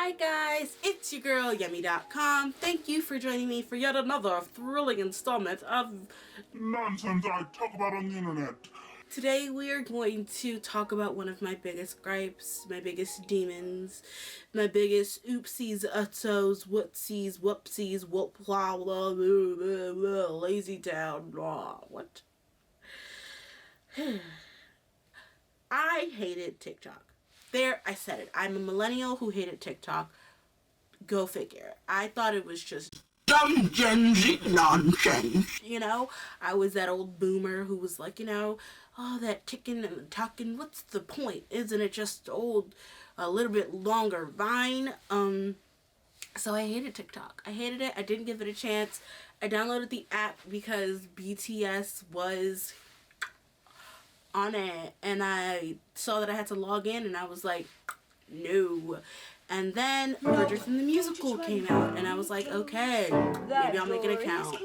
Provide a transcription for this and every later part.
Hi guys, it's your girl Yummy.com. Thank you for joining me for yet another thrilling installment of nonsense I talk about on the internet. Today we are going to talk about one of my biggest gripes, my biggest demons, my biggest oopsies, utsos, whoopsies, whoop, blah, blah, blah, blah, blah, lazy town, blah, what? I hated TikTok. There, I said it. I'm a millennial who hated TikTok. Go figure. I thought it was just dumb Gen Z nonsense. You know, I was that old boomer who was like, oh, that ticking and talking, what's the point? Isn't it just old, a little bit longer Vine? So I hated TikTok. I hated it. I didn't give it a chance. I downloaded the app because BTS was on it, and I saw that I had to log in, and I was like, no. And then Bridgerton the Musical came out, and I was like, okay, maybe I'll make an account.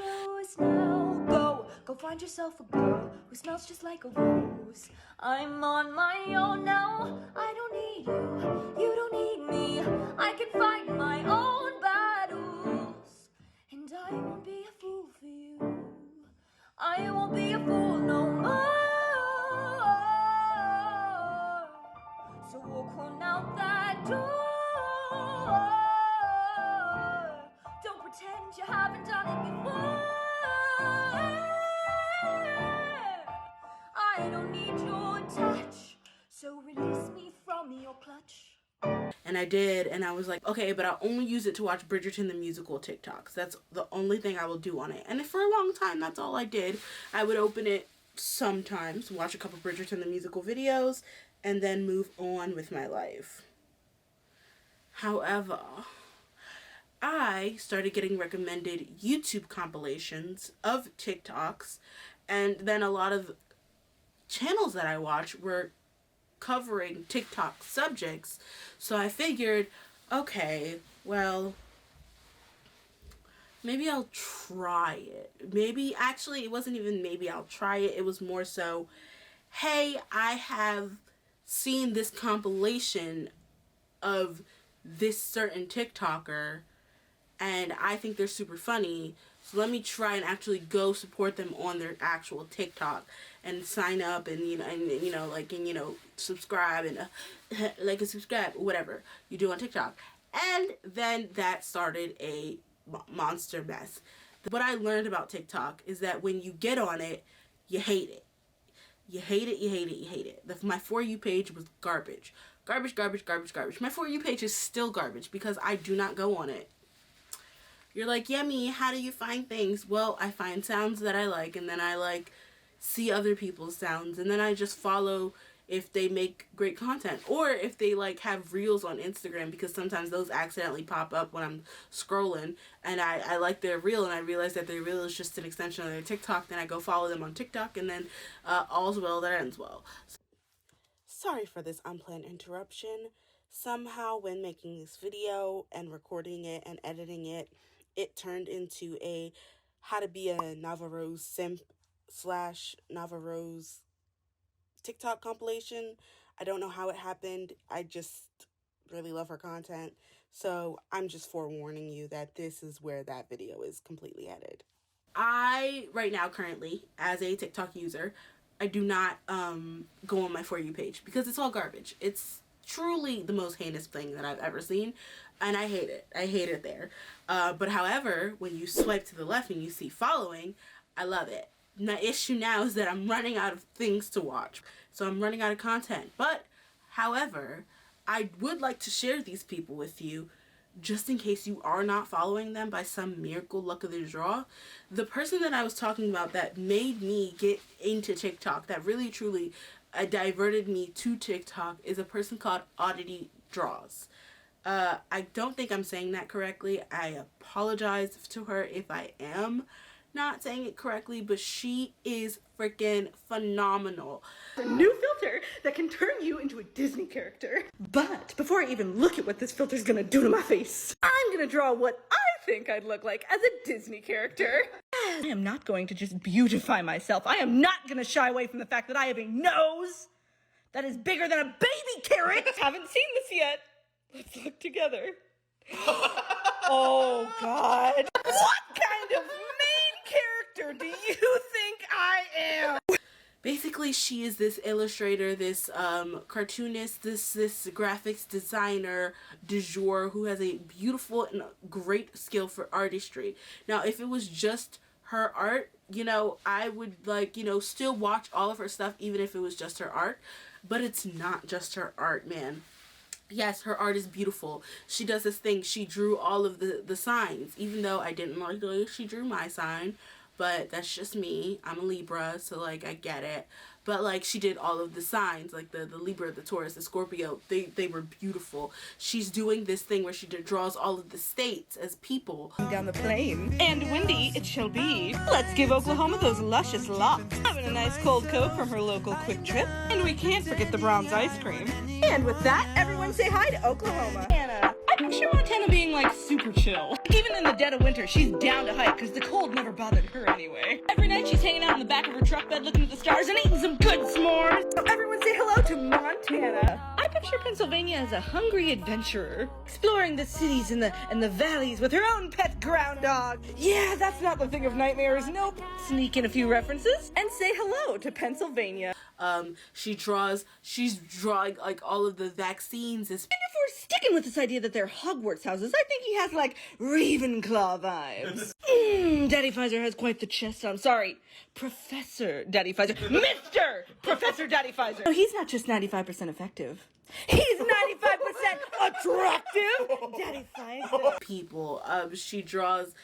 Go find yourself a girl who smells just like a rose. I'm on my own now. I don't need you. You don't need me. I can fight my own battles, and I won't be a fool for you. I won't be a fool no more. So walk on out that door. Don't pretend you haven't done it before. I don't need your touch, so release me from your clutch. And I did, and I was like, okay, but I'll only use it to watch Bridgerton the Musical TikToks. That's the only thing I will do on it. And for a long time, that's all I did. I would open it sometimes, watch a couple Bridgerton the Musical videos, and then move on with my life. However, I started getting recommended YouTube compilations of TikToks, and then a lot of channels that I watch were covering TikTok subjects. So I figured, okay, well, maybe I'll try it. Maybe, actually, it wasn't even maybe I'll try it. It was more so, hey, I have seen this compilation of this certain TikToker, and I think they're super funny, so let me try and actually go support them on their actual TikTok and sign up and subscribe and like and subscribe, whatever you do on TikTok. And then that started a monster mess. What I learned about TikTok is that when you get on it, you hate it. You hate it, you hate it, you hate it. My For You page was garbage. Garbage, garbage, garbage, garbage. My For You page is still garbage because I do not go on it. You're like, Yummy, how do you find things? Well, I find sounds that I like, and then I see other people's sounds, and then I just follow if they make great content, or if they have reels on Instagram, because sometimes those accidentally pop up when I'm scrolling, and I like their reel, and I realize that their reel is just an extension of their TikTok. Then I go follow them on TikTok, and then all's well that ends well. Sorry for this unplanned interruption. Somehow when making this video and recording it and editing it, it turned into a how to be a NavaRose simp / NavaRose TikTok compilation. I don't know how it happened. I just really love her content. So I'm just forewarning you that this is where that video is completely headed. I, right now, currently, as a TikTok user, I do not go on my For You page because it's all garbage. It's truly the most heinous thing that I've ever seen, and I hate it. I hate it there. But however, when you swipe to the left and you see following, I love it. My issue now is that I'm running out of things to watch, so I'm running out of content. But however, I would like to share these people with you, just in case you are not following them by some miracle luck of the draw. The person that I was talking about that made me get into TikTok, that really truly diverted me to TikTok, is a person called AudityDraws. I don't think I'm saying that correctly. I apologize to her if I am not saying it correctly, but she is freaking phenomenal. A new filter that can turn you into a Disney character. But before I even look at what this filter's gonna do to my face, I'm gonna draw what I think I'd look like as a Disney character. I am not going to just beautify myself. I am not gonna shy away from the fact that I have a nose that is bigger than a baby carrot. Haven't seen this yet. Let's look together. Oh, God. What kind of main character do you think I am? Basically, she is this illustrator, this cartoonist, this graphics designer du jour who has a beautiful and great skill for artistry. Now, if it was just her art, you know, I would still watch all of her stuff even if it was just her art, but it's not just her art, man. Yes, her art is beautiful. She does this thing. She drew all of the signs, even though I didn't like the way she drew my sign. But that's just me. I'm a Libra, so, like, I get it. But, like, she did all of the signs, like the Libra, the Taurus, the Scorpio. They were beautiful. She's doing this thing where she draws all of the states as people. Down the plain. And windy it shall be. Let's give Oklahoma those luscious locks. Having a nice cold Coke from her local Quick Trip. And we can't forget the Browns ice cream. And with that, everyone say hi to Oklahoma. Anna. I picture Montana being, like, super chill. Like, even in the dead of winter, she's down to hike because the cold never bothered her anyway. Every night she's hanging out in the back of her truck bed looking at the stars and eating some good s'mores. So everyone say hello to Montana. I picture Pennsylvania as a hungry adventurer, exploring the cities and the valleys with her own pet ground dog. Yeah, that's not the thing of nightmares. Nope. Sneak in a few references and say hello to Pennsylvania. She's drawing, like, all of the vaccines. And if we're sticking with this idea that they're Hogwarts houses, I think he has, like, Ravenclaw vibes. Daddy Pfizer has quite the chest on. Sorry, Professor Daddy Pfizer. Mr. Professor Daddy Pfizer. No, he's not just 95% effective. He's 95% attractive. Daddy Pfizer. People. She draws,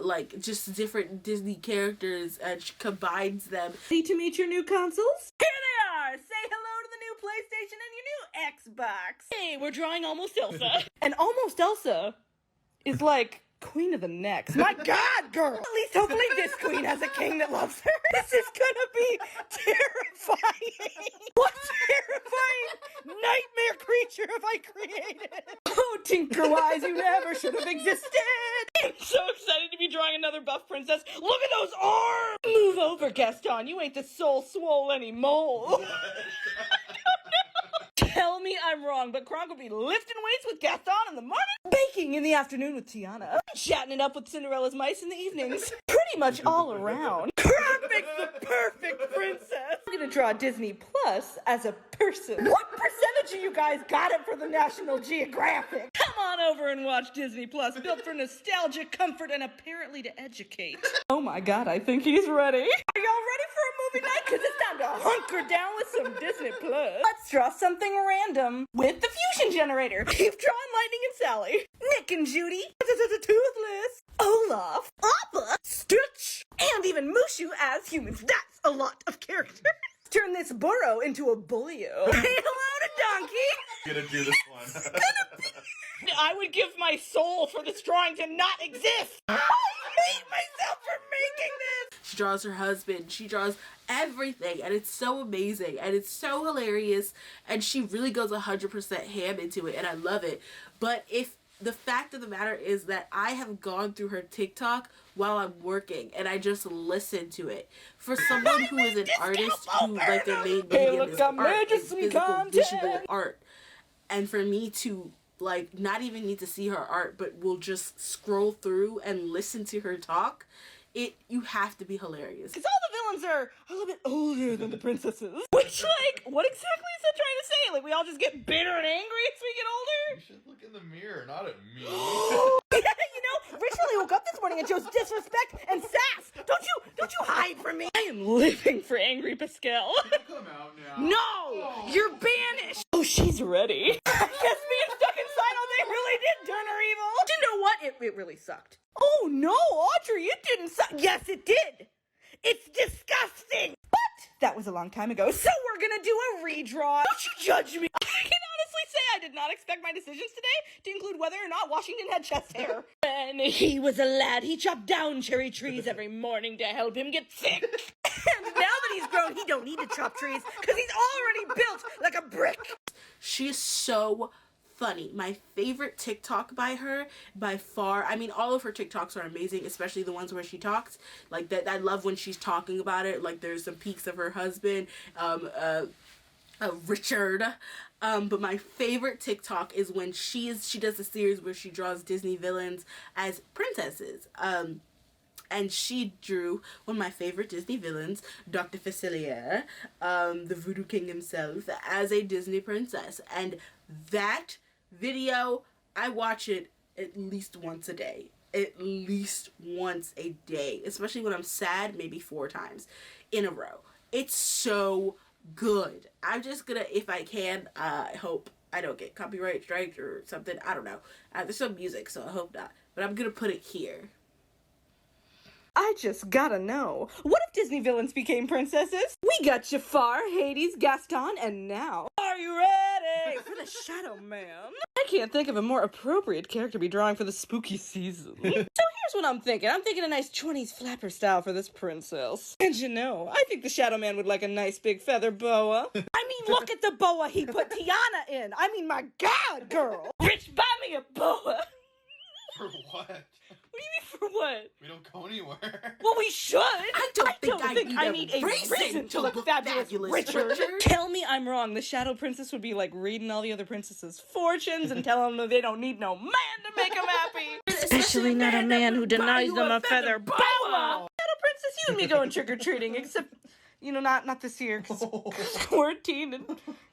like, just different Disney characters and she combines them. Ready to meet your new consoles? Here they are! Say hello to the new PlayStation and your new Xbox. Hey, we're drawing Almost Elsa. And Almost Elsa is like Queen of the Next. My God, girl! At least hopefully this queen has a king that loves her. This is gonna be terrifying. What terrifying nightmare creature have I created? Oh, Tinker-wise, you never should have existed. I'm so excited to be drawing another buff princess. Look at those arms! Move over, Gaston. You ain't the soul swole anymore. Tell me I'm wrong, but Kronk will be lifting weights with Gaston in the morning, baking in the afternoon with Tiana, chatting it up with Cinderella's mice in the evenings. Pretty much all around. Kronk makes the perfect princess. I'm gonna draw Disney Plus as a person. What percentage of you guys got it for the National Geographic? Come on over and watch Disney Plus, built for nostalgia, comfort, and apparently to educate. Oh my God, I think he's ready. Are y'all ready for a movie night? Cause it's time to hunker down with some Disney Plus. Let's draw something random with the fusion generator. Keep drawing Lightning and Sally, Nick and Judy, Toothless, Olaf, Appa, Stitch, and even Mushu as humans. That's a lot of characters. Turn this burro into a bullio. Say hello to Donkey. I'm gonna do this one. I would give my soul for this drawing to not exist. I hate myself for making this. She draws her husband. She draws everything, and it's so amazing, and it's so hilarious, and she really goes 100% ham into it, and I love it. But if the fact of the matter is that I have gone through her TikTok while I'm working, and I just listen to it. For someone who is an artist, who, like, their main medium is art, is physical, visual art, and for me to, like, not even need to see her art, but will just scroll through and listen to her talk, you have to be hilarious. Because all the villains are a little bit older than the princesses. Which, like, what exactly is that trying to say? Like, we all just get bitter and angry as we get older? You should look in the mirror, not at me. You know, Richard woke up this morning and shows disrespect and sass. Don't you hide from me. I am living for angry Pascal. Come out now. No! You're banished! Oh, she's ready. I guess being stuck inside all day really did turn her evil. Do you know what? It really sucked. Oh no, Audrey, it didn't suck. Yes, it did. It's disgusting. But that was a long time ago, so we're gonna do a redraw. Don't you judge me. I can honestly say I did not expect my decisions today to include whether or not Washington had chest hair. When he was a lad, he chopped down cherry trees every morning to help him get thick. And now that he's grown, he don't need to chop trees because he's already built like a brick. She is so funny. My favorite TikTok by her, by far. I mean, all of her TikToks are amazing, especially the ones where she talks. Like, that, I love when she's talking about it. Like, there's some peaks of her husband. Richard. But my favorite TikTok is when she does a series where she draws Disney villains as princesses. And she drew one of my favorite Disney villains, Dr. Facilier, the Voodoo King himself, as a Disney princess. And that video, I watch it at least once a day. At least once a day. Especially when I'm sad, maybe 4 times in a row. It's so good. I'm just gonna, if I can, I hope I don't get copyright striked or something. I don't know. There's some music, so I hope not. But I'm gonna put it here. I just gotta know, what if Disney villains became princesses? We got Jafar, Hades, Gaston, and now, are you ready for the Shadow Man? I can't think of a more appropriate character to be drawing for the spooky season. So here's what I'm thinking. I'm thinking a nice 20s flapper style for this princess. And you know, I think the Shadow Man would like a nice big feather boa. I mean, look at the boa he put Tiana in. I mean, my God, girl. Rich, buy me a boa. For what? What do you mean for what? We don't go anywhere. Well, we should. I don't think I need a reason to look fabulous, Richard. Tell me I'm wrong. The Shadow Princess would be like reading all the other princesses' fortunes and telling them they don't need no man to make them happy. Especially not a man who denies them a feather boa. Shadow Princess, you and me going trick-or-treating, except, you know, not this year, because we're a teen and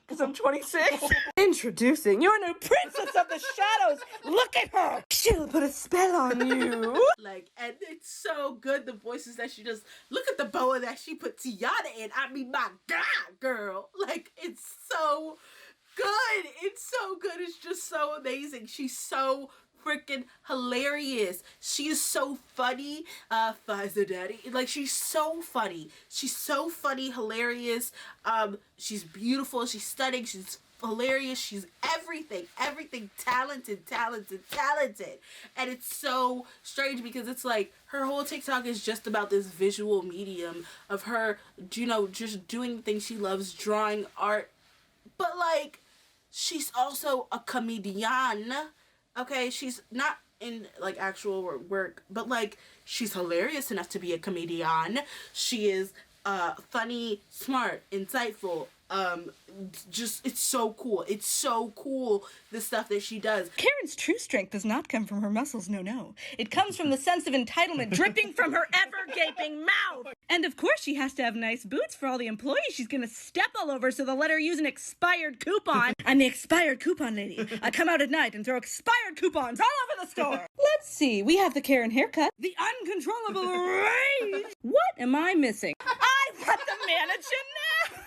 because I'm 26. Introducing your new Princess of the Shadows. Look at her. She'll put a spell on you. Like, and it's so good, the voices that she does. Look at the boa that she put Tiana in. I mean, my God, girl. Like, it's so good. It's so good. It's just so amazing. She's so freaking hilarious. She is so funny. Pfizer Daddy. Like, she's so funny. She's so funny, hilarious. She's beautiful. She's stunning. She's hilarious. She's everything. Everything. Talented. And it's so strange because it's like her whole TikTok is just about this visual medium of her, you know, just doing things she loves, drawing art. But like, she's also a comedian. Okay, she's not in like actual work, but like she's hilarious enough to be a comedian. She is funny, smart, insightful. Just it's so cool. It's so cool, the stuff that she does. Karen's true strength does not come from her muscles, no. It comes from the sense of entitlement dripping from her ever-gaping mouth. And of course she has to have nice boots for all the employees she's gonna step all over, so they'll let her use an expired coupon. I'm the expired coupon lady. I come out at night and throw expired coupons all over the store. Let's see, we have the Karen haircut, the uncontrollable rage. What am I missing? I want the mannequin now.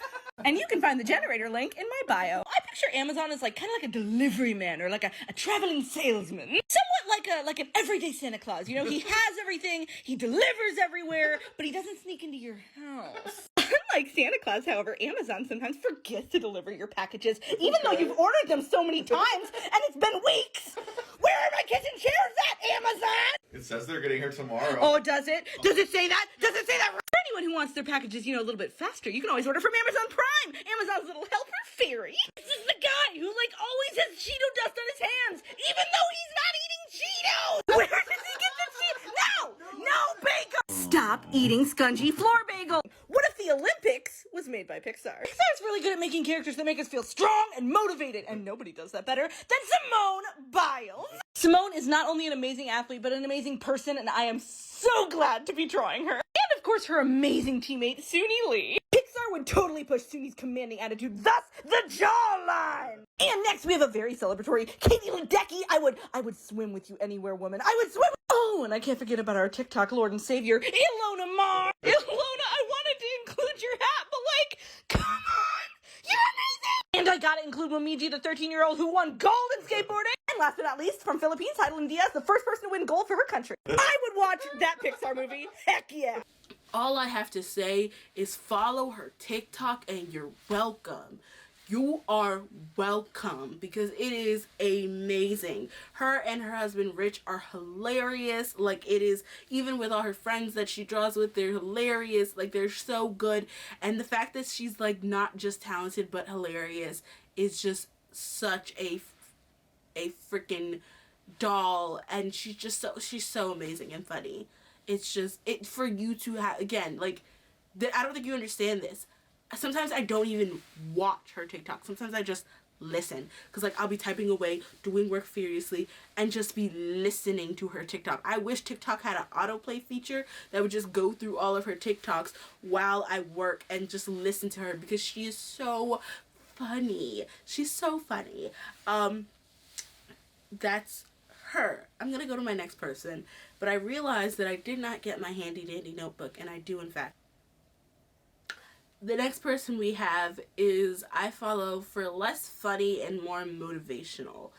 And you can find the generator link in my bio. I picture Amazon as like kind of like a delivery man or like a traveling salesman. Somewhat like an everyday Santa Claus. You know, he has everything, he delivers everywhere, but he doesn't sneak into your house. Unlike Santa Claus, however, Amazon sometimes forgets to deliver your packages, even though you've ordered them so many times and it's been weeks. Where are my kitchen chairs at, Amazon? It says they're getting here tomorrow. Oh, does it? Does it say that? Does it say that? For anyone who wants their packages, you know, a little bit faster, you can always order from Amazon Prime, Amazon's little helper fairy. This is the guy who, like, always has Cheeto dust on his hands, even though he's not eating Cheetos. Where does he get the Cheetos? No bagel. Stop eating scungy floor bagel. What if the Olympics was made by Pixar? Pixar's really good at making characters that make us feel strong and motivated, and nobody does that better than Simone Biles. Simone is not only an amazing athlete, but an amazing person, and I am so glad to be drawing her. And of course, her amazing teammate, Suni Lee. Pixar would totally push Suni's commanding attitude, thus the jawline. And next, we have a very celebratory Katie Ledecky. I would swim with you anywhere, woman. I would swim. Oh, and I can't forget about our TikTok Lord and Savior, Ilona Mar. Ilona, I wanted to include your hat, but like, come on, you're amazing. And I gotta include Momiji, the 13-year-old who won gold in skateboarding. And last but not least, from Philippines, Heidelin Diaz, the first person to win gold for her country. I would watch that Pixar movie. Heck yeah. All I have to say is follow her TikTok and you're welcome. You are welcome because it is amazing. Her and her husband Rich are hilarious. Like, it is, even with all her friends that she draws with, they're hilarious. Like, they're so good. And the fact that she's like not just talented but hilarious is just such a freaking doll. And she's so amazing and funny. It's just, for you to have, again, like, I don't think you understand this. sometimes I don't even watch her TikTok. Sometimes I just listen, because like I'll be typing away, doing work furiously, and just be listening to her TikTok. I wish TikTok had an autoplay feature that would just go through all of her TikToks while I work and just listen to her, because she is so funny. She's so funny. That's her. I'm gonna go to my next person, but I realized that I did not get my handy dandy notebook, and I do in fact. The next person we have is I follow for less funny and more motivational.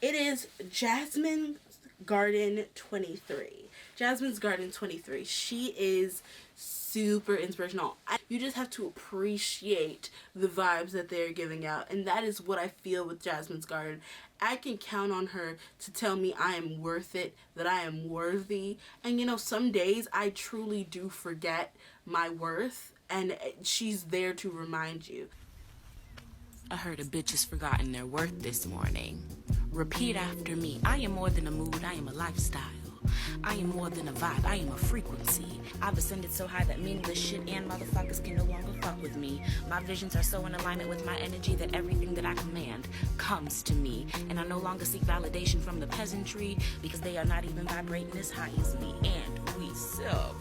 It is Jasmine Garden 23. Jasmine's Garden 23. She is super inspirational. You just have to appreciate the vibes that they're giving out, and that is what I feel with Jasmine's Garden. I can count on her to tell me I am worth it, that I am worthy, and you know, some days I truly do forget my worth, and she's there to remind you. I heard a bitch has forgotten their worth this morning. Repeat after me. I am more than a mood, I am a lifestyle. I am more than a vibe, I am a frequency. I've ascended so high that meaningless shit and motherfuckers can no longer fuck with me. My visions are so in alignment with my energy that everything that I command comes to me. And I no longer seek validation from the peasantry, because they are not even vibrating as high as me. And we sub.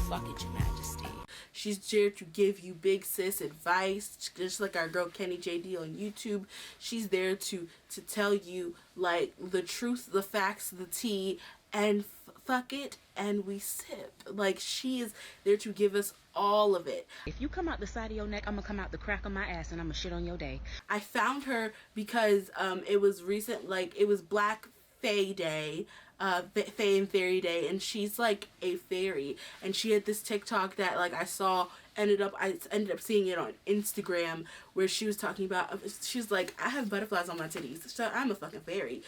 Fuck it, Your Majesty. She's there to give you big sis advice, just like our girl Kenny JD on YouTube. She's there to tell you like the truth, the facts, the tea, and fuck it, and we sip. Like, she is there to give us all of it. If you come out the side of your neck, I'm gonna come out the crack of my ass and I'm gonna shit on your day. I found her because it was recent, like it was Black Fae Day, Fae and Fairy Day, and she's like a fairy, and she had this TikTok that like I ended up seeing it on Instagram, where she was talking about, she's like, I have butterflies on my titties, so I'm a fucking fairy.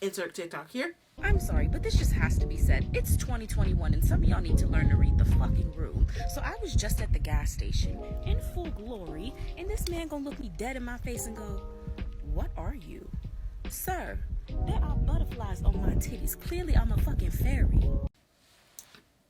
Insert TikTok here. I'm sorry, but this just has to be said. It's 2021 and some of y'all need to learn to read the fucking room. So I was just at the gas station in full glory, and this man gonna look me dead in my face and go, what are you? Sir, there are butterflies on my titties. Clearly I'm a fucking fairy.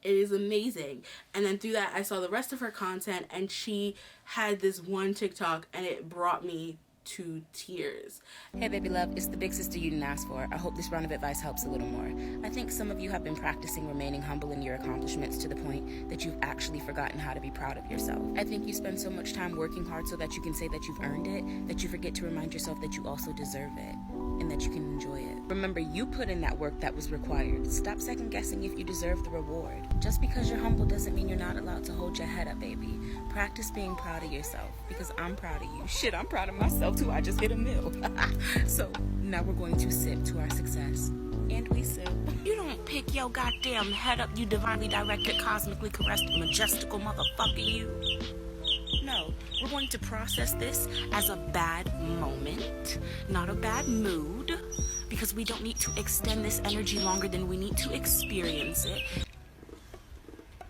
It is amazing. And then through that I saw the rest of her content, and she had this one TikTok and it brought me to tears. Hey baby love, it's the big sister you didn't ask for. I hope this round of advice helps a little more. I think some of you have been practicing remaining humble in your accomplishments to the point that you've actually forgotten how to be proud of yourself. I think you spend so much time working hard so that you can say that you've earned it, that you forget to remind yourself that you also deserve it, and that you can enjoy it. Remember, you put in that work that was required. Stop second guessing if you deserve the reward. Just because you're humble doesn't mean you're not allowed to hold your head up, baby. Practice being proud of yourself, because I'm proud of you. Shit, I'm proud of myself too. I just hit a mill. So now we're going to sip to our success. And we sip. You don't pick your goddamn head up, you divinely directed, cosmically caressed, majestical motherfucker, you. No, we're going to process this as a bad moment, not a bad mood, because we don't need to extend this energy longer than we need to experience it.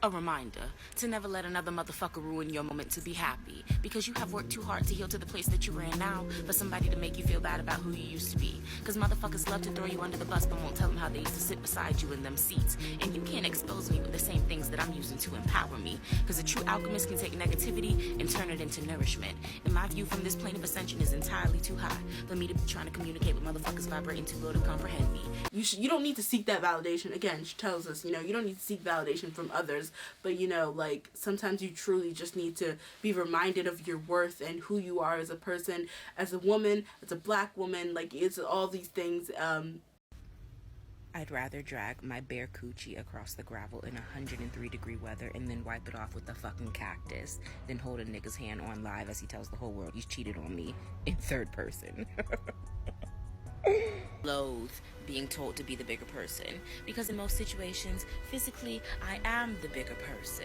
A reminder to never let another motherfucker ruin your moment to be happy, because you have worked too hard to heal to the place that you are in now for somebody to make you feel bad about who you used to be. Because motherfuckers love to throw you under the bus but won't tell them how they used to sit beside you in them seats. And you can't expose me with the same things that I'm using to empower me, because a true alchemist can take negativity and turn it into nourishment. And my view from this plane of ascension is entirely too high for me to be trying to communicate with motherfuckers vibrating too low to comprehend me. You don't need to seek that validation. Again, she tells us, you know, you don't need to seek validation from others, but you know, like, sometimes you truly just need to be reminded of your worth and who you are as a person, as a woman, as a black woman. Like, it's all these things. I'd rather drag my bare coochie across the gravel in 103-degree weather and then wipe it off with a fucking cactus than hold a nigga's hand on live as he tells the whole world he's cheated on me in third person. Loathe being told to be the bigger person, because in most situations, physically, I am the bigger person.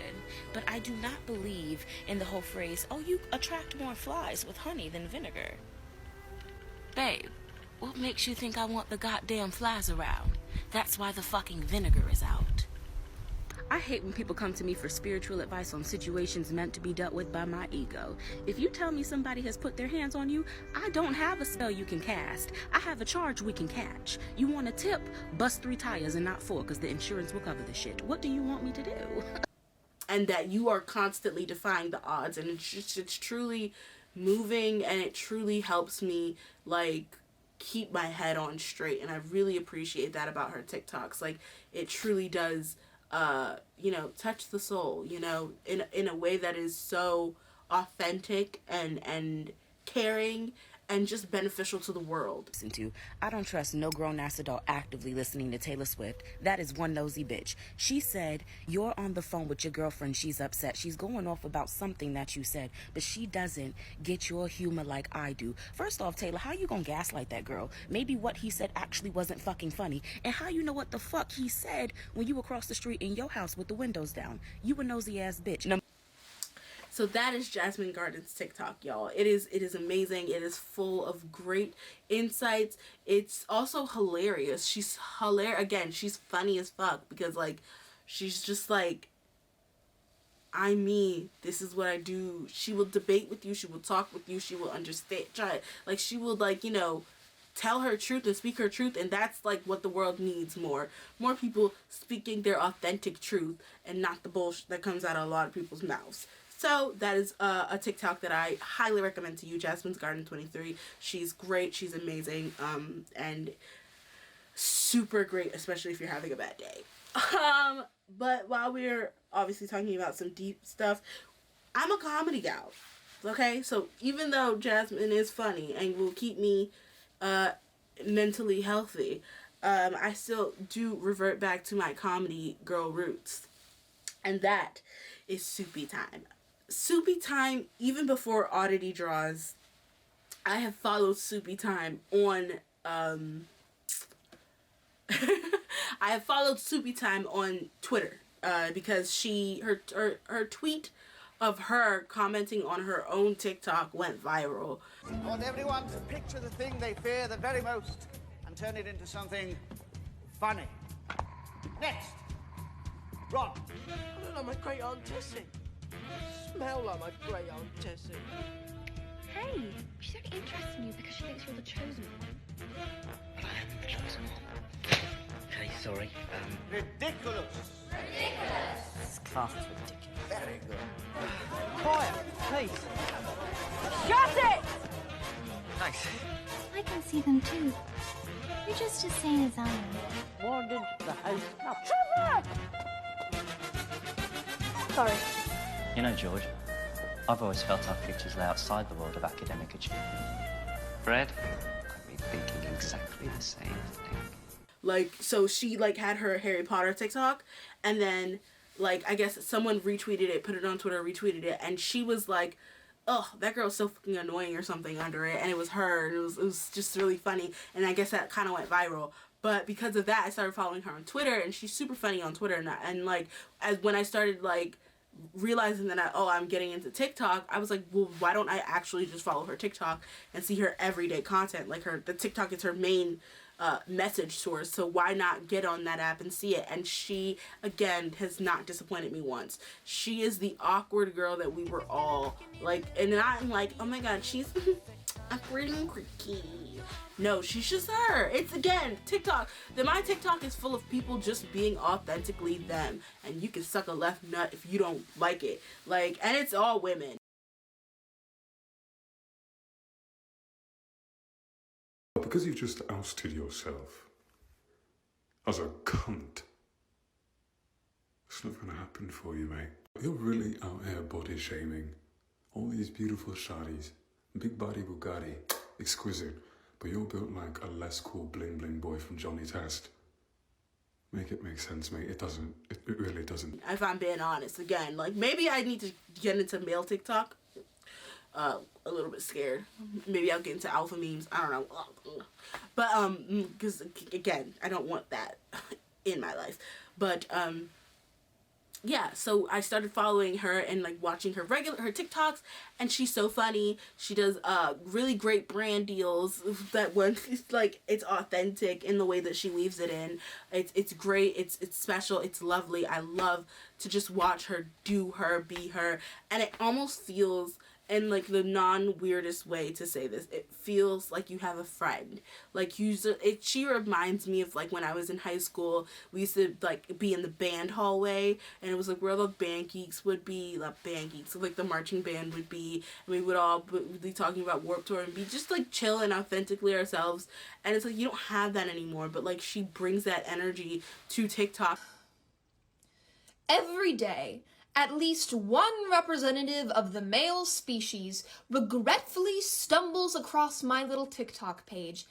But I do not believe in the whole phrase, oh, you attract more flies with honey than vinegar. Babe, what makes you think I want the goddamn flies around? That's why the fucking vinegar is out. I hate when people come to me for spiritual advice on situations meant to be dealt with by my ego. If you tell me somebody has put their hands on you, I don't have a spell you can cast. I have a charge we can catch. You want a tip? Bust 3 tires and not 4, because the insurance will cover the shit. What do you want me to do? and that you are constantly defying the odds, and it's truly moving, and it truly helps me like keep my head on straight, and I really appreciate that about her TikToks. Like, it truly does you know, touch the soul, you know, in a way that is so authentic and caring and just beneficial to the world. Listen to. I don't trust no grown-ass adult actively listening to Taylor Swift. That is one nosy bitch. She said, you're on the phone with your girlfriend, she's upset. She's going off about something that you said, but she doesn't get your humor like I do. First off, Taylor, how you gonna gaslight that girl? Maybe what he said actually wasn't fucking funny. And how you know what the fuck he said when you were across the street in your house with the windows down? You a nosy-ass bitch. So that is Jasmine Garden's TikTok, y'all. It is amazing. It is full of great insights. It's also hilarious. She's hilarious. Again, she's funny as fuck because, like, she's just like, I'm me. This is what I do. She will debate with you. She will talk with you. She will understand. Like, she will, like, you know, tell her truth and speak her truth, and that's like what the world needs more people speaking their authentic truth and not the bullshit that comes out of a lot of people's mouths. So that is a TikTok that I highly recommend to you, Jasmine's Garden 23. She's great, she's amazing, and super great, especially if you're having a bad day. But while we're obviously talking about some deep stuff, I'm a comedy gal, okay? So even though Jasmine is funny and will keep me mentally healthy, I still do revert back to my comedy girl roots, and that is Soupytime. Soupytime, even before AudityDraws, I have followed Soupytime on I have followed Soupytime on Twitter because her tweet of her commenting on her own TikTok went viral. I want everyone to picture the thing they fear the very most and turn it into something funny. Next, Ron. I look like my great Aunt Tessie. Smell like my great Aunt Tessie. Hey, she's only interested in you because she thinks you're the chosen one. But I am the chosen one. Okay, sorry. Ridiculous. This class is ridiculous. Very good. Quiet, please. Shut it! Nice. I can see them too. You're just as sane as I am. Wandered the house up. Sorry. You know, George, I've always felt our futures lay outside the world of academic achievement. Fred? I've been thinking exactly the same thing. Like, so she, like, had her Harry Potter TikTok, and then, like, I guess someone retweeted it, put it on Twitter, retweeted it, and she was like, oh, that girl's so fucking annoying or something under it, and it was her, and it was just really funny, and I guess that kind of went viral. But because of that, I started following her on Twitter, and she's super funny on Twitter, and like, when I started, like, realizing that I'm getting into TikTok, I was like, well, why don't I actually just follow her TikTok and see her everyday content? Like, the TikTok is her main message source, so why not get on that app and see it? And she, again, has not disappointed me once. She is the awkward girl that we were all like, and I'm like, oh my god, she's awkward and quirky. No, she's just her. It's, again, TikTok. My TikTok is full of people just being authentically them, and you can suck a left nut if you don't like it. Like, and it's all women. Because you've just ousted yourself as a cunt, it's not going to happen for you, mate. You're really out here body shaming. All these beautiful shawties, big body Bugatti, exquisite, but you're built like a less cool bling bling boy from Johnny Test. Make it make sense, mate. It doesn't. It really doesn't. If I'm being honest, again, like, maybe I need to get into male TikTok. A little bit scared. Maybe I'll get into alpha memes. I don't know. But, because, again, I don't want that in my life. But, yeah, so I started following her and, like, watching her TikToks, and she's so funny. She does, really great brand deals that when it's, like, it's authentic in the way that she weaves it in. It's great. It's special. It's lovely. I love to just watch her do her, be her, and it almost feels in like the non-weirdest way to say this, it feels like you have a friend. Like she reminds me of like when I was in high school, we used to like be in the band hallway, and it was like where the band geeks would be, like band geeks, so like the marching band would be, and we would all be talking about Warped Tour and be just like chill and authentically ourselves. And it's like you don't have that anymore, but like she brings that energy to TikTok. Every day, at least one representative of the male species regretfully stumbles across my little TikTok page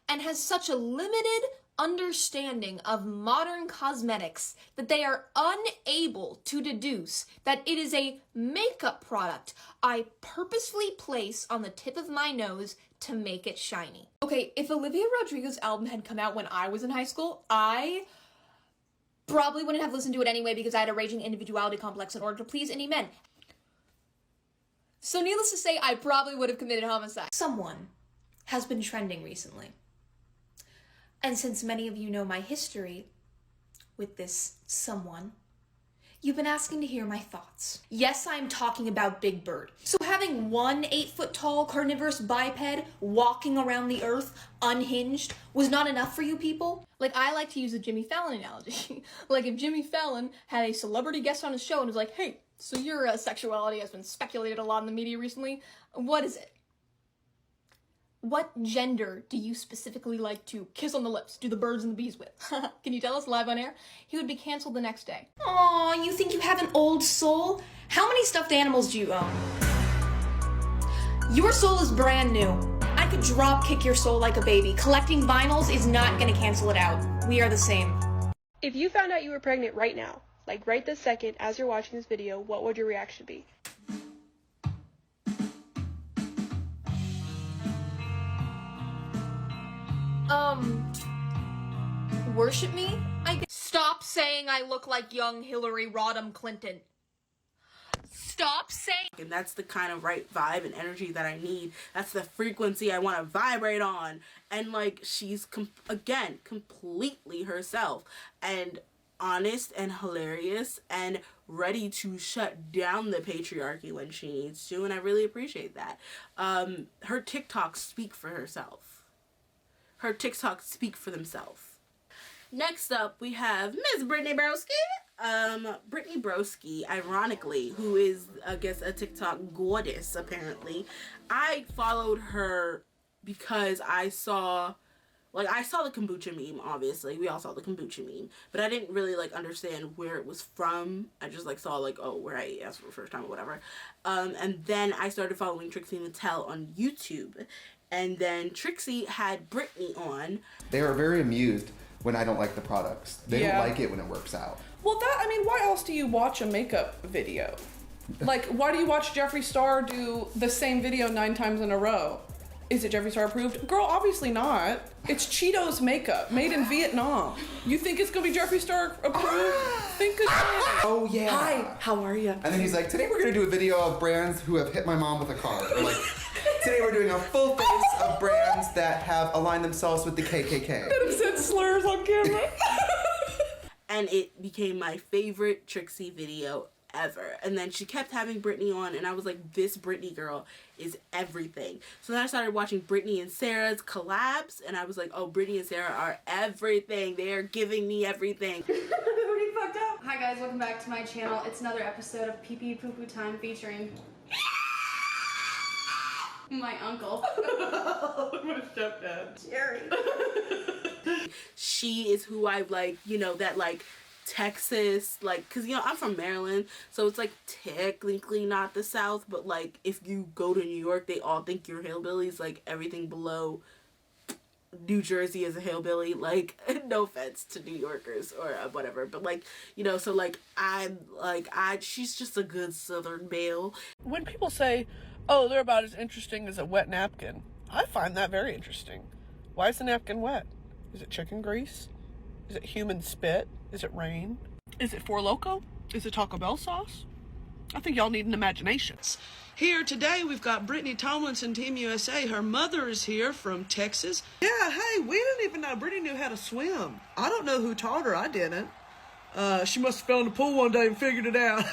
and has such a limited understanding of modern cosmetics that they are unable to deduce that it is a makeup product I purposefully place on the tip of my nose to make it shiny. Okay, if Olivia Rodrigo's album had come out when I was in high school, I probably wouldn't have listened to it anyway because I had a raging individuality complex in order to please any men. So needless to say, I probably would have committed homicide. Someone has been trending recently. And since many of you know my history with this someone, you've been asking to hear my thoughts. Yes, I'm talking about Big Bird. So having one 8-foot-tall carnivorous biped walking around the earth unhinged was not enough for you people? Like, I like to use the Jimmy Fallon analogy. Like, if Jimmy Fallon had a celebrity guest on his show and was like, hey, so your sexuality has been speculated a lot in the media recently. What is it? What gender do you specifically like to kiss on the lips, do the birds and the bees with? Can you tell us live on air? He would be canceled the next day. Aw, you think you have an old soul? How many stuffed animals do you own? Your soul is brand new. I could drop kick your soul like a baby. Collecting vinyls is not gonna cancel it out. We are the same. If you found out you were pregnant right now, like right this second as you're watching this video, what would your reaction be? Worship me? Stop saying I look like young Hillary Rodham Clinton. Stop saying. And that's the kind of right vibe and energy that I need. That's the frequency I want to vibrate on. And like, she's again completely herself and honest and hilarious and ready to shut down the patriarchy when she needs to, and I really appreciate that. Her TikToks speak for herself. Her TikToks speak for themselves. Next up, we have Miss Brittany Broski. Brittany Broski, ironically, who is, I guess, a TikTok goddess, apparently. I followed her because I saw the kombucha meme, obviously. We all saw the kombucha meme. But I didn't really, like, understand where it was from. I just, like, saw, like, oh, where I asked for the first time or whatever. And then I started following Trixie Mattel on YouTube. And then Trixie had Brittany on. They are very amused when I don't like the products. They don't like it when it works out. Well, why else do you watch a makeup video? Like, why do you watch Jeffree Star do the same video 9 times in a row? Is it Jeffree Star approved? Girl, obviously not. It's Cheetos makeup, made in Vietnam. You think it's gonna be Jeffree Star approved? Think again. Oh yeah. Hi, how are you? And then he's like, today we're gonna do a video of brands who have hit my mom with a car. Or like, today we're doing a full face of brands that have aligned themselves with the KKK. That have said slurs on camera. And it became my favorite Trixie video ever. And then she kept having Brittany on, and I was like, this Brittany girl is everything. So then I started watching Brittany and Sarah's collabs, and I was like, oh, Brittany and Sarah are everything. They are giving me everything. Hi guys, welcome back to my channel. It's another episode of Pee Pee Poo Poo Time featuring my uncle. My stepdad. Jerry. She is who I like, you know, that like Texas, like, cause you know, I'm from Maryland, so it's like technically not the South, but like if you go to New York, they all think you're hillbillies. Like everything below New Jersey is a hillbilly. Like, no offense to New Yorkers or whatever, but like, you know, so like she's just a good Southern belle. When people say, oh, they're about as interesting as a wet napkin, I find that very interesting. Why is the napkin wet? Is it chicken grease? Is it human spit? Is it rain? Is it Four Loko? Is it Taco Bell sauce? I think y'all need an imagination. Here today we've got Brittany Tomlinson, Team USA. Her mother is here from Texas. Yeah, hey, we didn't even know Brittany knew how to swim. I don't know who taught her, I didn't. She must have fell in the pool one day and figured it out.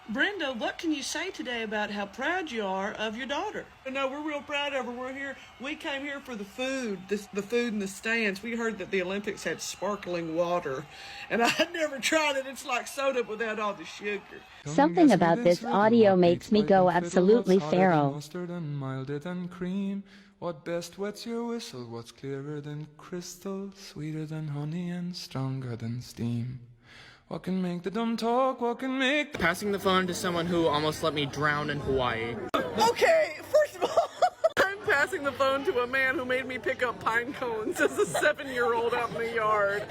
Brenda, what can you say today about how proud you are of your daughter? No, we're real proud of her. We came here for the food, the food in the stands. We heard that the Olympics had sparkling water, and I had never tried it. It's like soda without all the sugar. Something about this audio makes me go absolutely feral. Mustard and milder than cream. What best wets your whistle? What's clearer than crystal? Sweeter than honey and stronger than steam. What can make the dumb talk? What can make... Passing the phone to someone who almost let me drown in Hawaii. Okay, first of all, I'm passing the phone to a man who made me pick up pine cones as a 7-year-old out in the yard.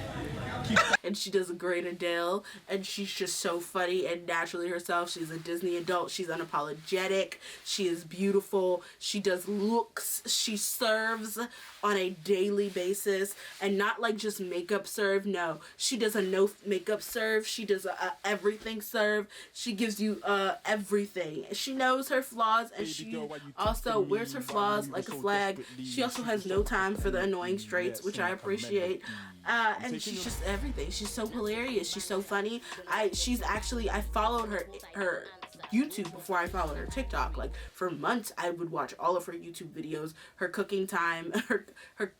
And she does a great Adele, and she's just so funny and naturally herself. She's a Disney adult. She's unapologetic. She is beautiful. She does looks. She serves on a daily basis, and not like just makeup serve. No, she does a no makeup serve. She does a everything serve. She gives you everything. She knows her flaws, and she also wears her flaws like a flag. She also has no time for the annoying straights, which I appreciate. And she's just everything. She's so hilarious. She's so funny. I followed her YouTube before I followed her TikTok. Like for months, I would watch all of her YouTube videos, her cooking time, her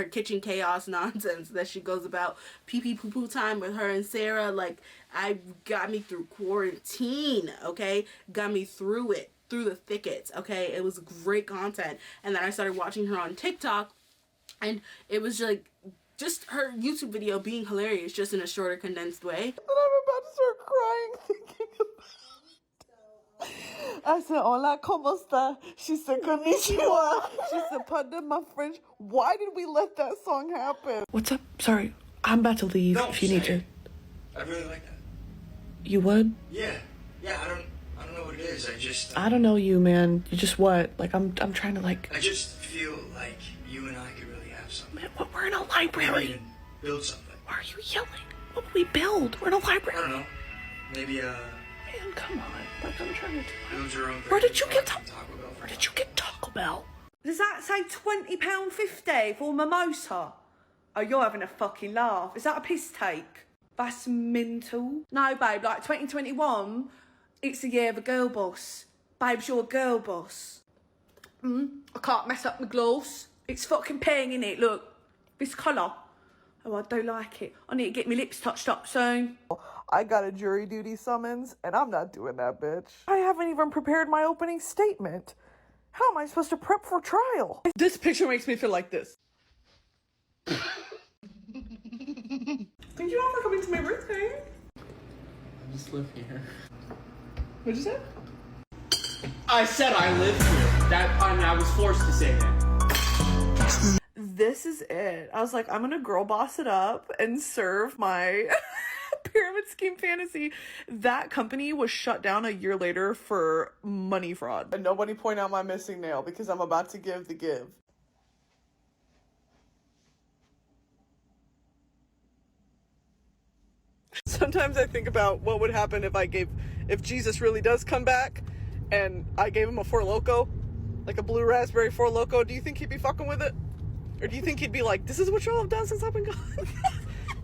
kitchen chaos nonsense that she goes about, pee poo poo time with her and Sarah. Like I got me through quarantine. Okay, got me through it, through the thickets. Okay, it was great content. And then I started watching her on TikTok, and it was like just her YouTube video being hilarious, just in a shorter, condensed way. But I'm about to start crying thinking about it. I said, hola, ¿cómo está? She said, konnichiwa. She said, pardon my French. Why did we let that song happen? What's up? Sorry, I'm about to leave if you need to. I really like that. You would? Yeah, I don't know what it is. I don't know you, man. You just what? Like, I'm trying to like... I just feel like you and I could really have something. Man, what? We're in a library. Maybe build something. Why are you yelling? What would we build? We're in a library. I don't know. Maybe, Man, come on. Like, I'm trying to... build your own... Where did you get Taco Bell? Does that say £20.50 for mimosa? Oh, you're having a fucking laugh. Is that a piss take? That's mental. No, babe, like 2021, it's the year of a girl boss. Babes, you're a girl boss. I can't mess up my gloss. It's fucking paying, innit? Look, this colour. Oh, I don't like it. I need to get my lips touched up soon. I got a jury duty summons, and I'm not doing that, bitch. I haven't even prepared my opening statement. How am I supposed to prep for trial? This picture makes me feel like this. Thank you all for coming to my birthday. I just live here. What'd you say? I said I live here. I was forced to say that. This is it. I was like, I'm gonna girl boss it up and serve my pyramid scheme fantasy. That company was shut down a year later for money fraud. And nobody point out my missing nail because I'm about to give the give. Sometimes I think about what would happen if Jesus really does come back and I gave him a Four Loko, like a blue raspberry Four Loko. Do you think he'd be fucking with it? Or do you think he'd be like, this is what y'all have done since I've been gone?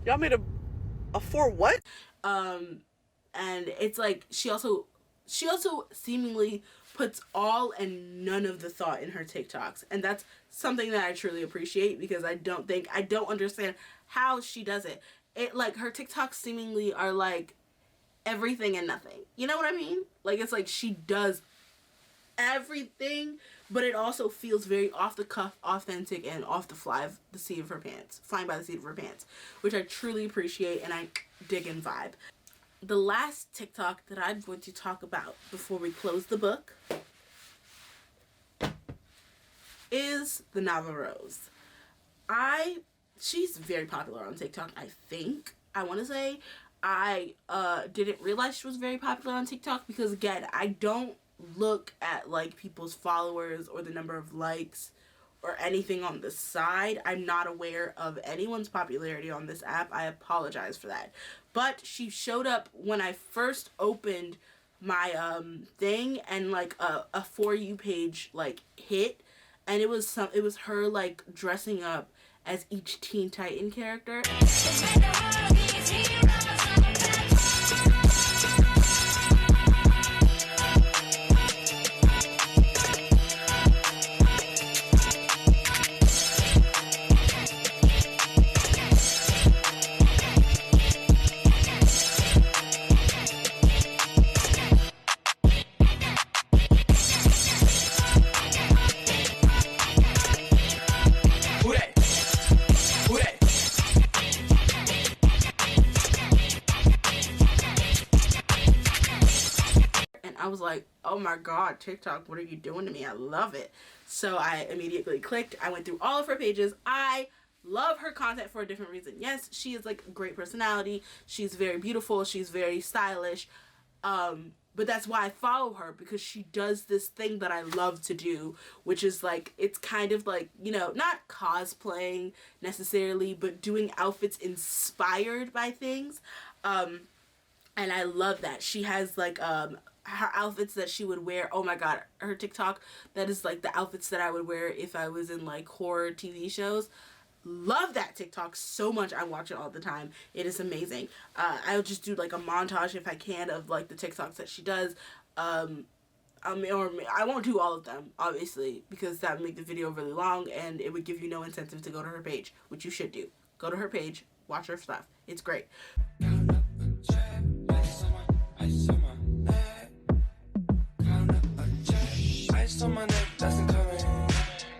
Y'all made a Four what? And it's like, she also seemingly puts all and none of the thought in her TikToks. And that's something that I truly appreciate because I don't understand how she does it. It like her TikToks seemingly are like everything and nothing. You know what I mean? Like it's like she does everything, but it also feels very off the cuff, authentic, and off the fly of the seat of her pants, flying by the seat of her pants, which I truly appreciate and I dig and vibe. The last TikTok that I'm going to talk about before we close the book is the NavaRose. She's very popular on TikTok, I think. I want to say I didn't realize she was very popular on TikTok because, again, I don't look at, like, people's followers or the number of likes or anything on the side. I'm not aware of anyone's popularity on this app. I apologize for that. But she showed up when I first opened my thing and, like, a For You page, like, hit. And it was her, like, dressing up as each Teen Titan character. was like, oh my god, TikTok, what are you doing to me? I love it. So I immediately clicked. I went through all of her pages. I love her content for a different reason. Yes, she is like a great personality. She's very beautiful. She's very stylish. But that's why I follow her, because she does this thing that I love to do, which is like, it's kind of like, you know, not cosplaying necessarily, but doing outfits inspired by things. And I love that. She has like her outfits that she would wear. Oh my god, her TikTok, that is like the outfits that I would wear if I was in like horror TV shows. Love that TikTok so much. I watch it all the time. It is amazing. I'll just do like a montage if I can of like the TikToks that she does. Or I won't do all of them, obviously, because that would make the video really long and it would give you no incentive to go to her page, which you should do. Go to her page, watch her stuff. It's great. Ice on my neck, that's incoming.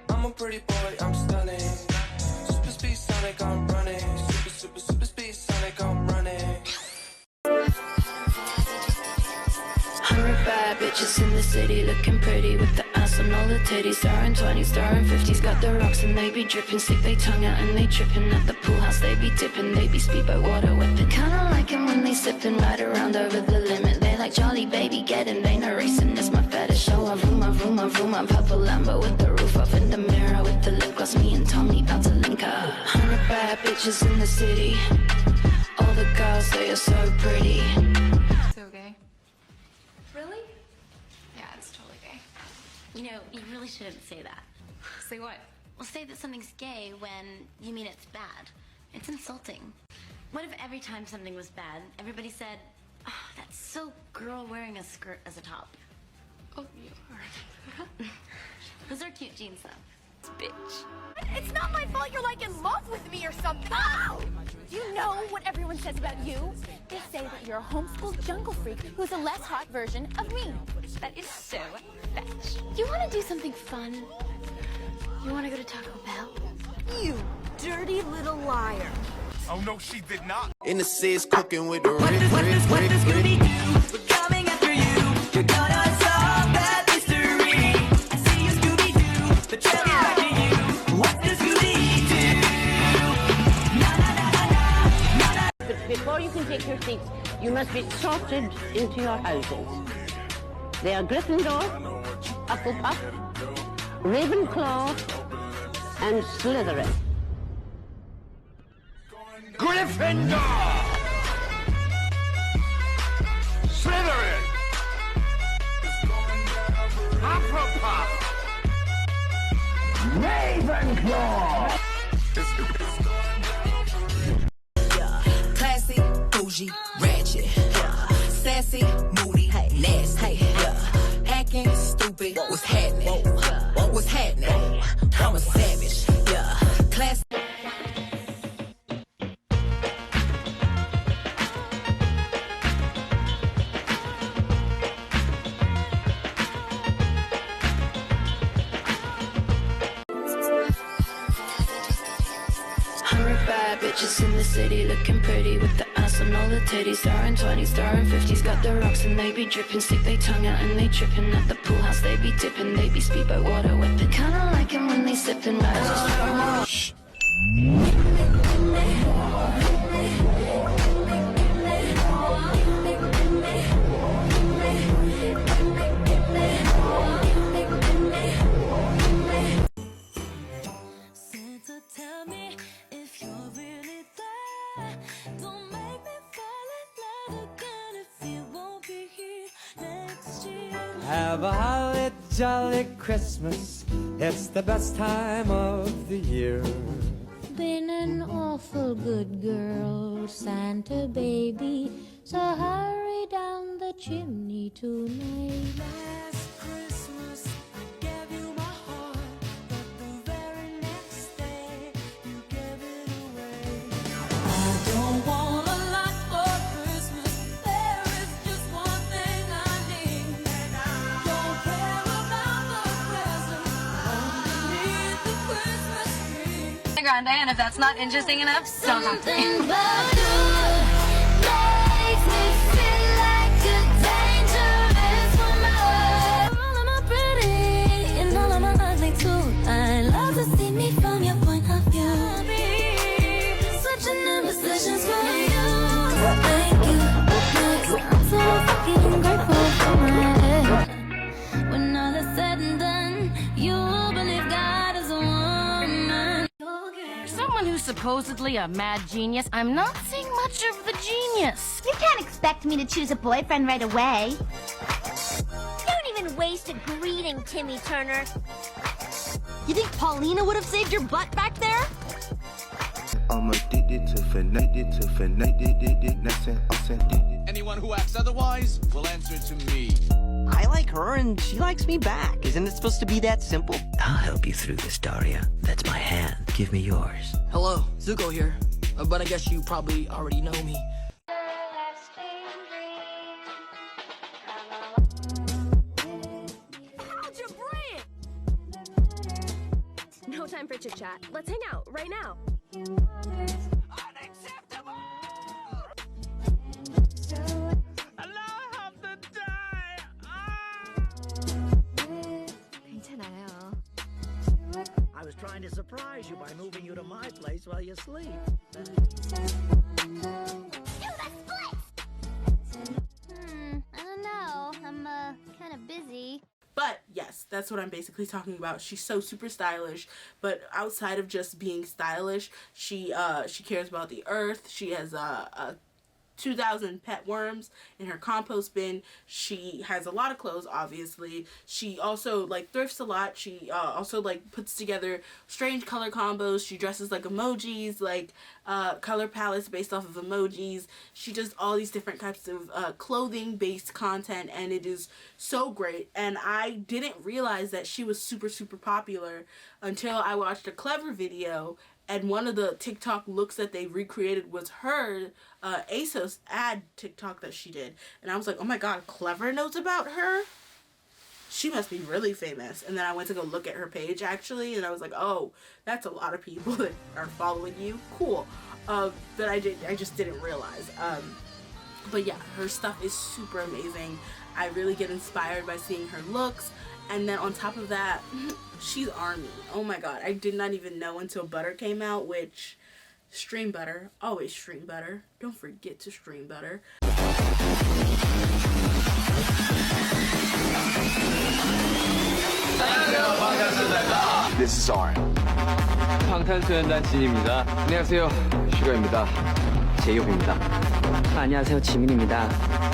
I'm a pretty boy, I'm stunning. Super speed Sonic, I'm running. Super speed Sonic, I'm running. 100 bad bitches in the city looking pretty with the ass and all the titties. Starring 20s, starring 50s, got the rocks and they be dripping. Stick they tongue out and they tripping. At the pool house they be dipping. They be speedboat water whipping. Kinda like 'em when they sipping right around over the limit. They like Jolly baby getting, they no racing. It's my fetish. Show a vroom, a vroom, a vroom. I'm purple Lambo with the roof off in the mirror with the lip gloss. Me and Tommy about to link up. 100 bad bitches in the city. All the girls say you're so pretty. So gay. Really? Yeah, it's totally gay. You know, you really shouldn't say that. Say what? Well, say that something's gay when you mean it's bad. It's insulting. What if every time something was bad, everybody said, oh, that's so girl wearing a skirt as a top? Oh, you are. Those are cute jeans, though. Bitch. It's not my fault you're like in love with me or something. Oh! Do you know what everyone says about you? They say that you're a homeschooled jungle freak who's a less hot version of me. That is so fetch. You want to do something fun? You want to go to Taco Bell? You dirty little liar. Oh no, she did not. In the seas cooking with the What does Scooby do? We're coming after you. You're gonna solve that mystery. I see you, Scooby-Doo. The trail is back to you. What does Scooby do? But before you can take your seats, you must be sorted into your houses. They are Gryffindor, Hufflepuff, Ravenclaw, and Slytherin. Gryffindor! Slytherin! Hufflepuff! Ravenclaw! Classy, bougie, ratchet. Sassy, moody, nasty. Hacking, stupid. What's happening? What's happening? I'm a savage. Classy. Bitches in the city looking pretty with the ass and all the titties. Starring 20s, starring 50s, got the rocks and they be dripping. Stick they tongue out and they tripping. At the pool house they be dipping. They be speedboat water whipping. Kinda like 'em when they sipping. Shh. Have a holly jolly Christmas. It's the best time of the year. Been an awful good girl, Santa baby. So hurry down the chimney tonight. Last Christmas I gave you my heart, but the very next day you gave it away. I don't want a lot for Christmas. There is just one thing I need. Don't care about the present underneath the Christmas tree. Grande, and if that's not interesting enough, don't talk to me. Makes me feel like a dangerous woman. said and done, you'll believe God is a woman. For someone who's supposedly a mad genius, I'm not seeing much of the genius. You can't expect me to choose a boyfriend right away. Don't even waste a greeting, Timmy Turner. You think Paulina would have saved your butt back there? I'm addicted to Anyone who acts otherwise will answer to me. I like her and she likes me back. Isn't it supposed to be that simple? I'll help you through this, Daria. That's my hand. Give me yours. Hello, Zuko here. But I guess you probably already know me. No time for chit-chat. Let's hang out right now. I was trying to surprise you by moving you to my place while you sleep. I don't know. I'm kind of busy. But yes, that's what I'm basically talking about. She's so super stylish, but outside of just being stylish, she cares about the earth. She has 2,000 pet worms in her compost bin. She has a lot of clothes, obviously. She also like thrifts a lot. She also like puts together strange color combos. She dresses like emojis, like color palettes based off of emojis. She does all these different types of clothing based content, and it is so great. And I didn't realize that she was super popular until I watched a Clever video, and one of the TikTok looks that they recreated was her ASOS ad TikTok that she did. And I was like, oh my god, Clever knows about her? She must be really famous. And then I went to go look at her page actually, and I was like, oh, that's a lot of people that are following you. Cool. But I just didn't realize. But yeah, her stuff is super amazing. I really get inspired by seeing her looks. And then on top of that, she's army. Oh my god, I did not even know until Butter came out, which, stream Butter, always stream Butter. Don't forget to stream Butter. This is Art. 방탄소년단 진입니다. 안녕하세요, 슈가입니다. 제이홉입니다. 안녕하세요, 지민입니다.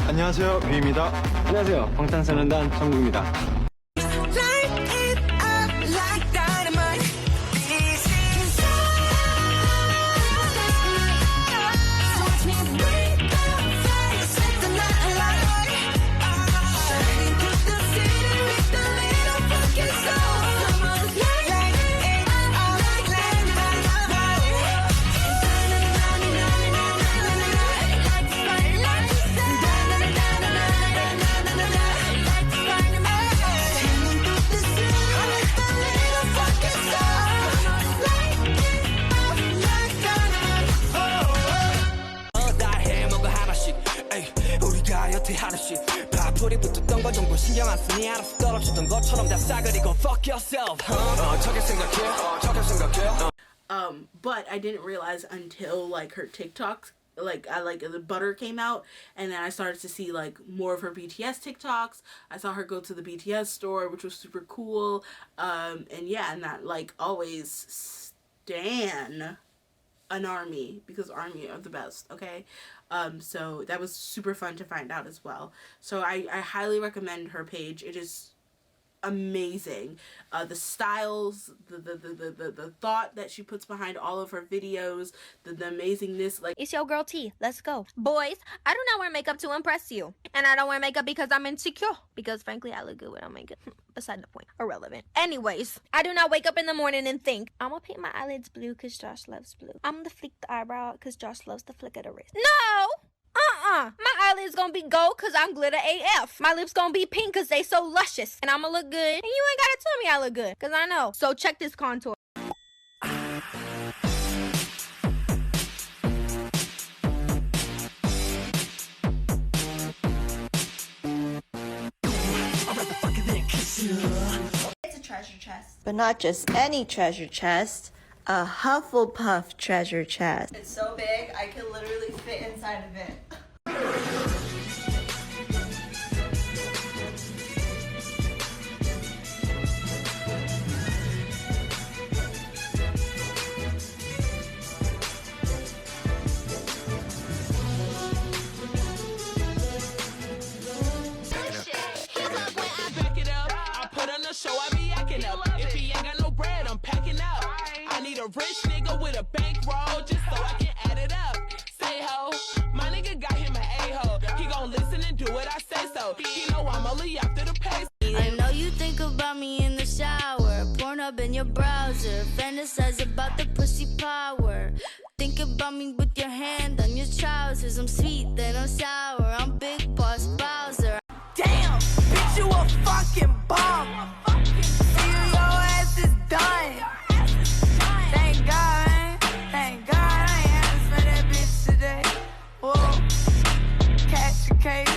안녕하세요, 비입니다. 안녕하세요, 방탄소년단 정국입니다. 바풀이 붙었던 거 정도 신경 안 쓰니 알아서 떨어지던 것처럼 다 싸그리고 fuck yourself. 저게 생각해, 저게 생각해. But I didn't realize until like her TikToks, like the Butter came out, and then I started to see like more of her BTS TikToks. I saw her go to the BTS store, which was super cool. And yeah, and that like always stan an army, because army are the best, okay? So that was super fun to find out as well. So I highly recommend her page. It is amazing. The styles, the thought that she puts behind all of her videos, the amazingness. Like, it's your girl T. Let's go. Boys, I do not wear makeup to impress you. And I don't wear makeup because I'm insecure. Because frankly, I look good without makeup. Beside the point. Irrelevant. Anyways, I do not wake up in the morning and think, I'm gonna paint my eyelids blue because Josh loves blue. I'm gonna flick the eyebrow because Josh loves the flick of the wrist. No! My eyelids gonna be gold cause I'm glitter AF. My lips gonna be pink cause they so luscious. And I'ma look good. And you ain't gotta tell me I look good cause I know. So check this contour. It's a treasure chest. But not just any treasure chest. A Hufflepuff treasure chest. It's so big, I can literally fit inside of it. stacking up. If he ain't got no bread, I'm packing up. I need a rich nigga with a bankroll just so I can add it up. Say ho, my nigga got him an a-hole. He gon' listen and do what I say so. He know I'm only after the pay. I know you think about me in the shower, porn up in your browser, fantasize about the pussy power. Think about me with your hand on your trousers. I'm sweet, then I'm sour. I'm Big Boss Bowser. Damn, bitch, you a fucking bum. See your ass is done. Thank God, thank God I ain't had to spend that bitch today. Whoa, catch the case.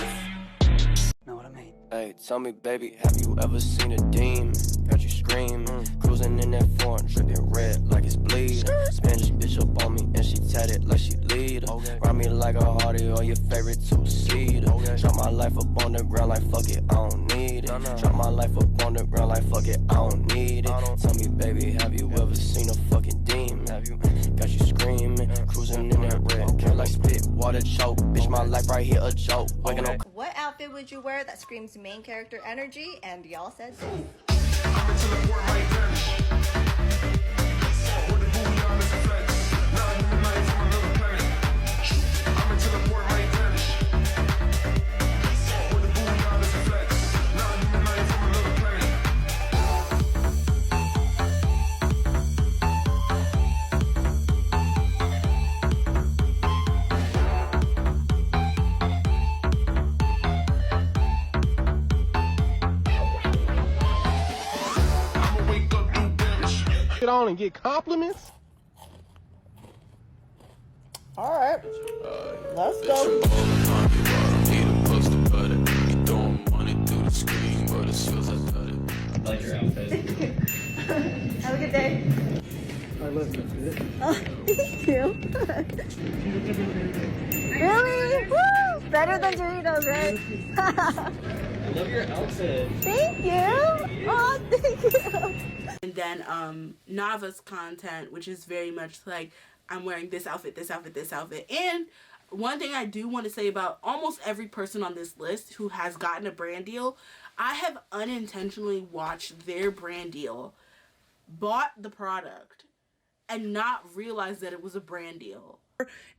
Know what I mean? Hey, tell me, baby, have you ever seen a demon? Got you screaming, cruising in that foreign, dripping red like it's bleeding. Spanish bitch up on me and she tatted like she lead. Ride me like a Hardy or your favorite two-seater. Drop my life up on the ground like fuck it, I don't need it. Drop my life up on the ground like fuck it, I don't need it. Tell me, baby, have you ever seen a fucking demon? Have you? Got you screaming, cruising in that red, care like spit, water choke. Bitch, my life right here a joke. Waking up. What outfit would you wear that screams main character energy? And y'all said this. On and get compliments. All right, let's go. I like your outfit. Have a good day. I love you. Oh, thank you. Really? Woo! Better than Doritos, right? I love your outfit. Thank you. Oh, thank you. And then Nava's content, which is very much like I'm wearing this outfit, this outfit, this outfit. And one thing I do want to say about almost every person on this list who has gotten a brand deal, I have unintentionally watched their brand deal, bought the product, and not realized that it was a brand deal.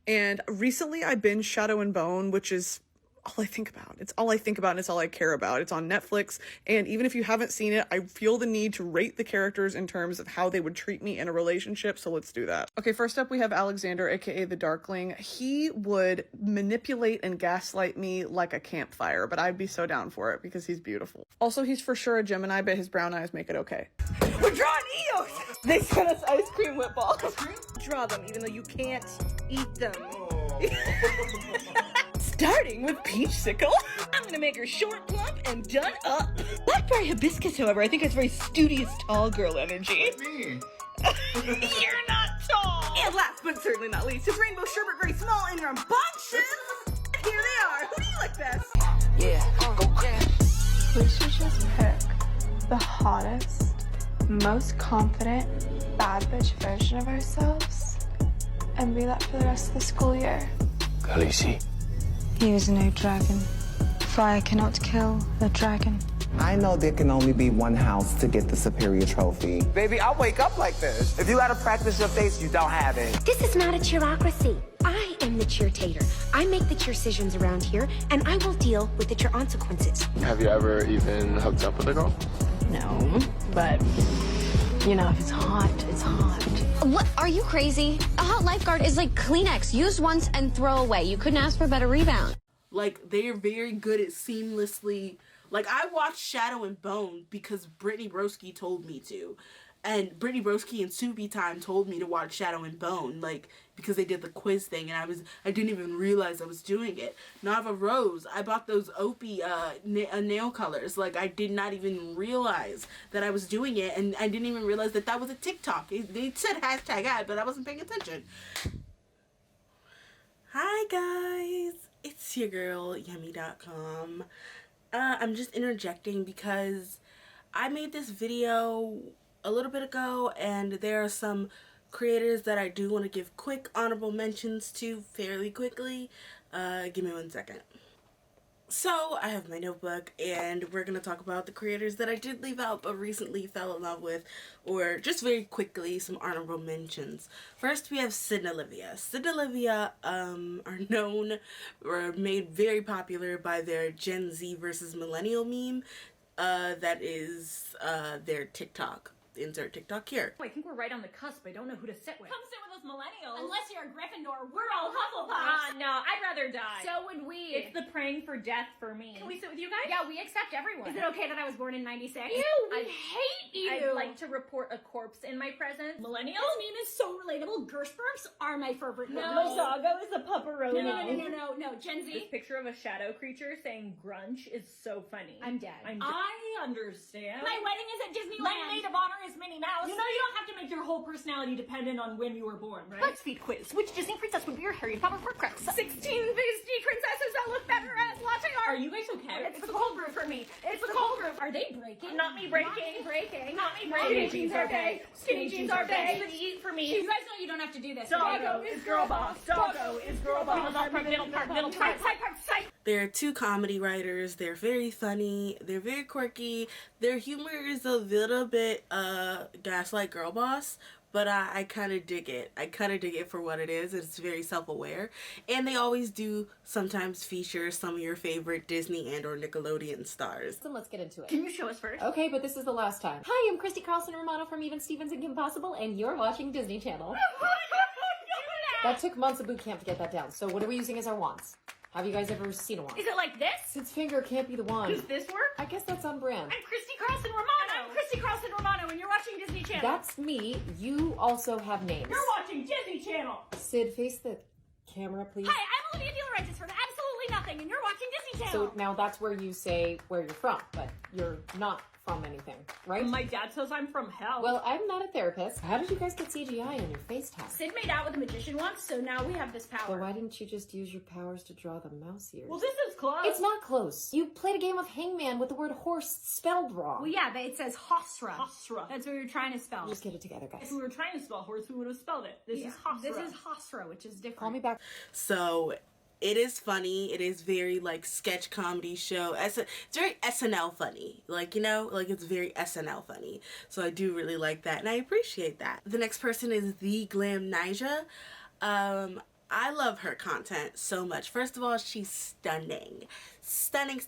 And recently I binged Shadow and Bone, which is all I think about. It's all I think about and it's all I care about. It's on Netflix, and even if you haven't seen it, I feel the need to rate the characters in terms of how they would treat me in a relationship, so let's do that. Okay, first up we have Alexander, aka the Darkling. He would manipulate and gaslight me like a campfire, but I'd be so down for it because he's beautiful. Also, he's for sure a Gemini, but his brown eyes make it okay. We're drawing Eos. They sent us ice cream whip balls. Draw them, even though you can't eat them. Starting with Peachsicle. I'm gonna make her short, plump, and done up. Blackberry hibiscus, however, I think has very studious tall girl energy. Me. You're not tall. And last but certainly not least, his rainbow sherbet very small in rambunctious. Here they are. Who do you like best? Yeah, go get. We should just pick the hottest, most confident, bad bitch version of ourselves and be that for the rest of the school year. Khaleesi. He is no dragon. Fire cannot kill the dragon. I know there can only be one house to get the superior trophy. Baby, I wake up like this. If you gotta practice your face, you don't have it. This is not a cheerocracy. I am the cheer-tater. I make the cheer decisions around here, and I will deal with the cheer consequences. Have you ever even hooked up with a girl? No, but, you know, if it's hot, it's hot. What? Are you crazy? A hot lifeguard is like Kleenex. Use once and throw away. You couldn't ask for a better rebound. Like, they are very good at seamlessly... Like, I watched Shadow and Bone because Brittany Broski told me to. And Brittany Broski and Soupytime told me to watch Shadow and Bone, like, because they did the quiz thing, and I didn't even realize I was doing it. NavaRose, I bought those Opie nail colors. Like, I did not even realize that I was doing it, and I didn't even realize that that was a TikTok. They said hashtag ad, but I wasn't paying attention. Hi, guys. It's your girl, Yummy.com. I'm just interjecting because I made this video a little bit ago, and there are some creators that I do want to give quick honorable mentions to fairly quickly. Give me 1 second. So I have my notebook and we're going to talk about the creators that I did leave out but recently fell in love with, or just very quickly some honorable mentions. First we have SydnOlivia. SydnOlivia are known or made very popular by their Gen Z versus Millennial meme. That is their TikTok. Insert TikTok here. I think we're right on the cusp. I don't know who to sit with. Come sit with us millennials. Unless you're a Gryffindor, we're all Hufflepuffs. No, I'd rather die. So would we. It's the praying for death for me. Can we sit with you guys? Yeah, we accept everyone. Is it okay that I was born in 96? Ew, we hate you. I'd like to report a corpse in my presence. Millennials? This meme is so relatable. Gershbergs are my favorite. No. Mazago is a pepperoni. No. Gen Z. This picture of a shadow creature saying grunge is so funny. I'm dead. I understand. My wedding is at Disneyland. My maid of honor is Minnie Mouse. You know you don't have to make your whole personality dependent on when you were born, right? Let's feed quiz. Which Disney princess would be your Harry Potter Horcrux? 16 Disney princesses that look better as latte art. Are you guys okay? It's the cold brew for me. It's the cold brew. Are they breaking? Not me breaking. Not me breaking. Skinny jeans are bae. Skinny jeans are bae. Eat for me. You guys know you don't have to do this. Doggo is girl boss. Doggo is girl boss. Middle part. They're two comedy writers. They're very funny. They're very quirky. Their humor is a little bit gaslight girl boss, but I kind of dig it. I kind of dig it for what it is. It's very self-aware. And they always do sometimes feature some of your favorite Disney and or Nickelodeon stars. So let's get into it. Can you show us first? Okay, but this is the last time. Hi, I'm Christy Carlson Romano from Even Stevens and Kim Possible, and you're watching Disney Channel. That took months of boot camp to get that down. So what are we using as our wands? Have you guys ever seen a wand? Is it like this? Sid's finger can't be the wand. Does this work? I guess that's on brand. I'm Christy Carlson Romano, and you're watching Disney Channel. That's me. You also have names. You're watching Disney Channel. Sid, face the camera, please. Hi, I'm Olivia De Laurentiis from Absolutely Nothing, and you're watching Disney Channel. So now that's where you say where you're from, but you're not from anything, right? My dad says I'm from hell. Well, I'm not a therapist. How did you guys get CGI on your FaceTime? Sid made out with a magician once, so now we have this power. Well, why didn't you just use your powers to draw the mouse ears? Well, this is close. It's not close. You played a game of Hangman with the word horse spelled wrong. Well, yeah, but it says Hosra. Hosra. That's what we were trying to spell. Just get it together, guys. If we were trying to spell horse, we would have spelled it. This is Hosra. This is Hosra, which is different. Call me back. So it is funny. It is very like sketch comedy show. It's very SNL funny. Like, you know, like it's very SNL funny. So I do really like that and I appreciate that. The next person is TheeGlamNaija. I love her content so much. First of all, she's stunning. Stunning.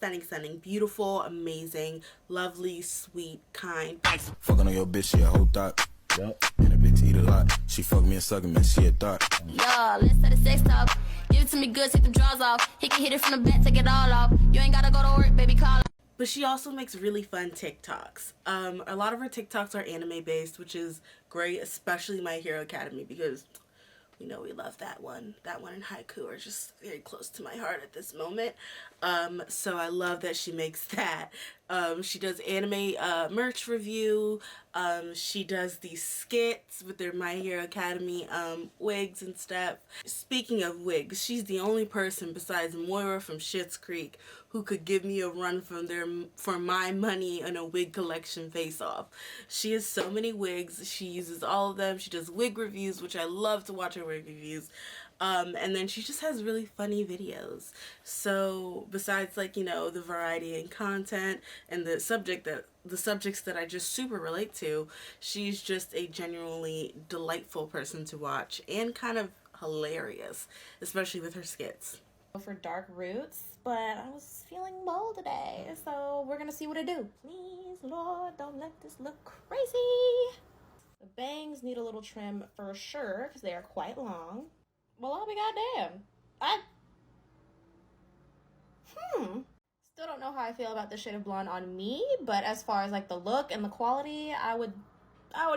Beautiful, amazing, lovely, sweet, kind. Fucking on your bitch, she a whole thought. Yep. And a bitch eat a lot. She fuck me and suck me, she a thought. Yo, let's start a sex talk. Give it to me good, take the drawers off. He can hit it from the back, take it all off. You ain't gotta go to work, baby, call. But she also makes really fun TikToks. A lot of her TikToks are anime based, which is great, especially My Hero Academy, because you know we love that one. That one and Haiku are just very close to my heart at this moment. So I love that she makes that. She does anime merch review. She does these skits with their My Hero Academy wigs and stuff. Speaking of wigs, she's the only person besides Moira from Schitt's Creek who could give me a run for my money in a wig collection face-off. She has so many wigs. She uses all of them. She does wig reviews, which I love to watch her wig reviews. And then she just has really funny videos. So besides, like, you know, the variety in content and the subjects that I just super relate to, she's just a genuinely delightful person to watch and kind of hilarious, especially with her skits. For dark roots, but I was feeling bold today, so we're gonna see what I do. Please, Lord, don't let this look crazy. The bangs need a little trim for sure because they are quite long. Well, I'll be goddamn. Still don't know how I feel about the shade of blonde on me, but as far as like the look and the quality, I would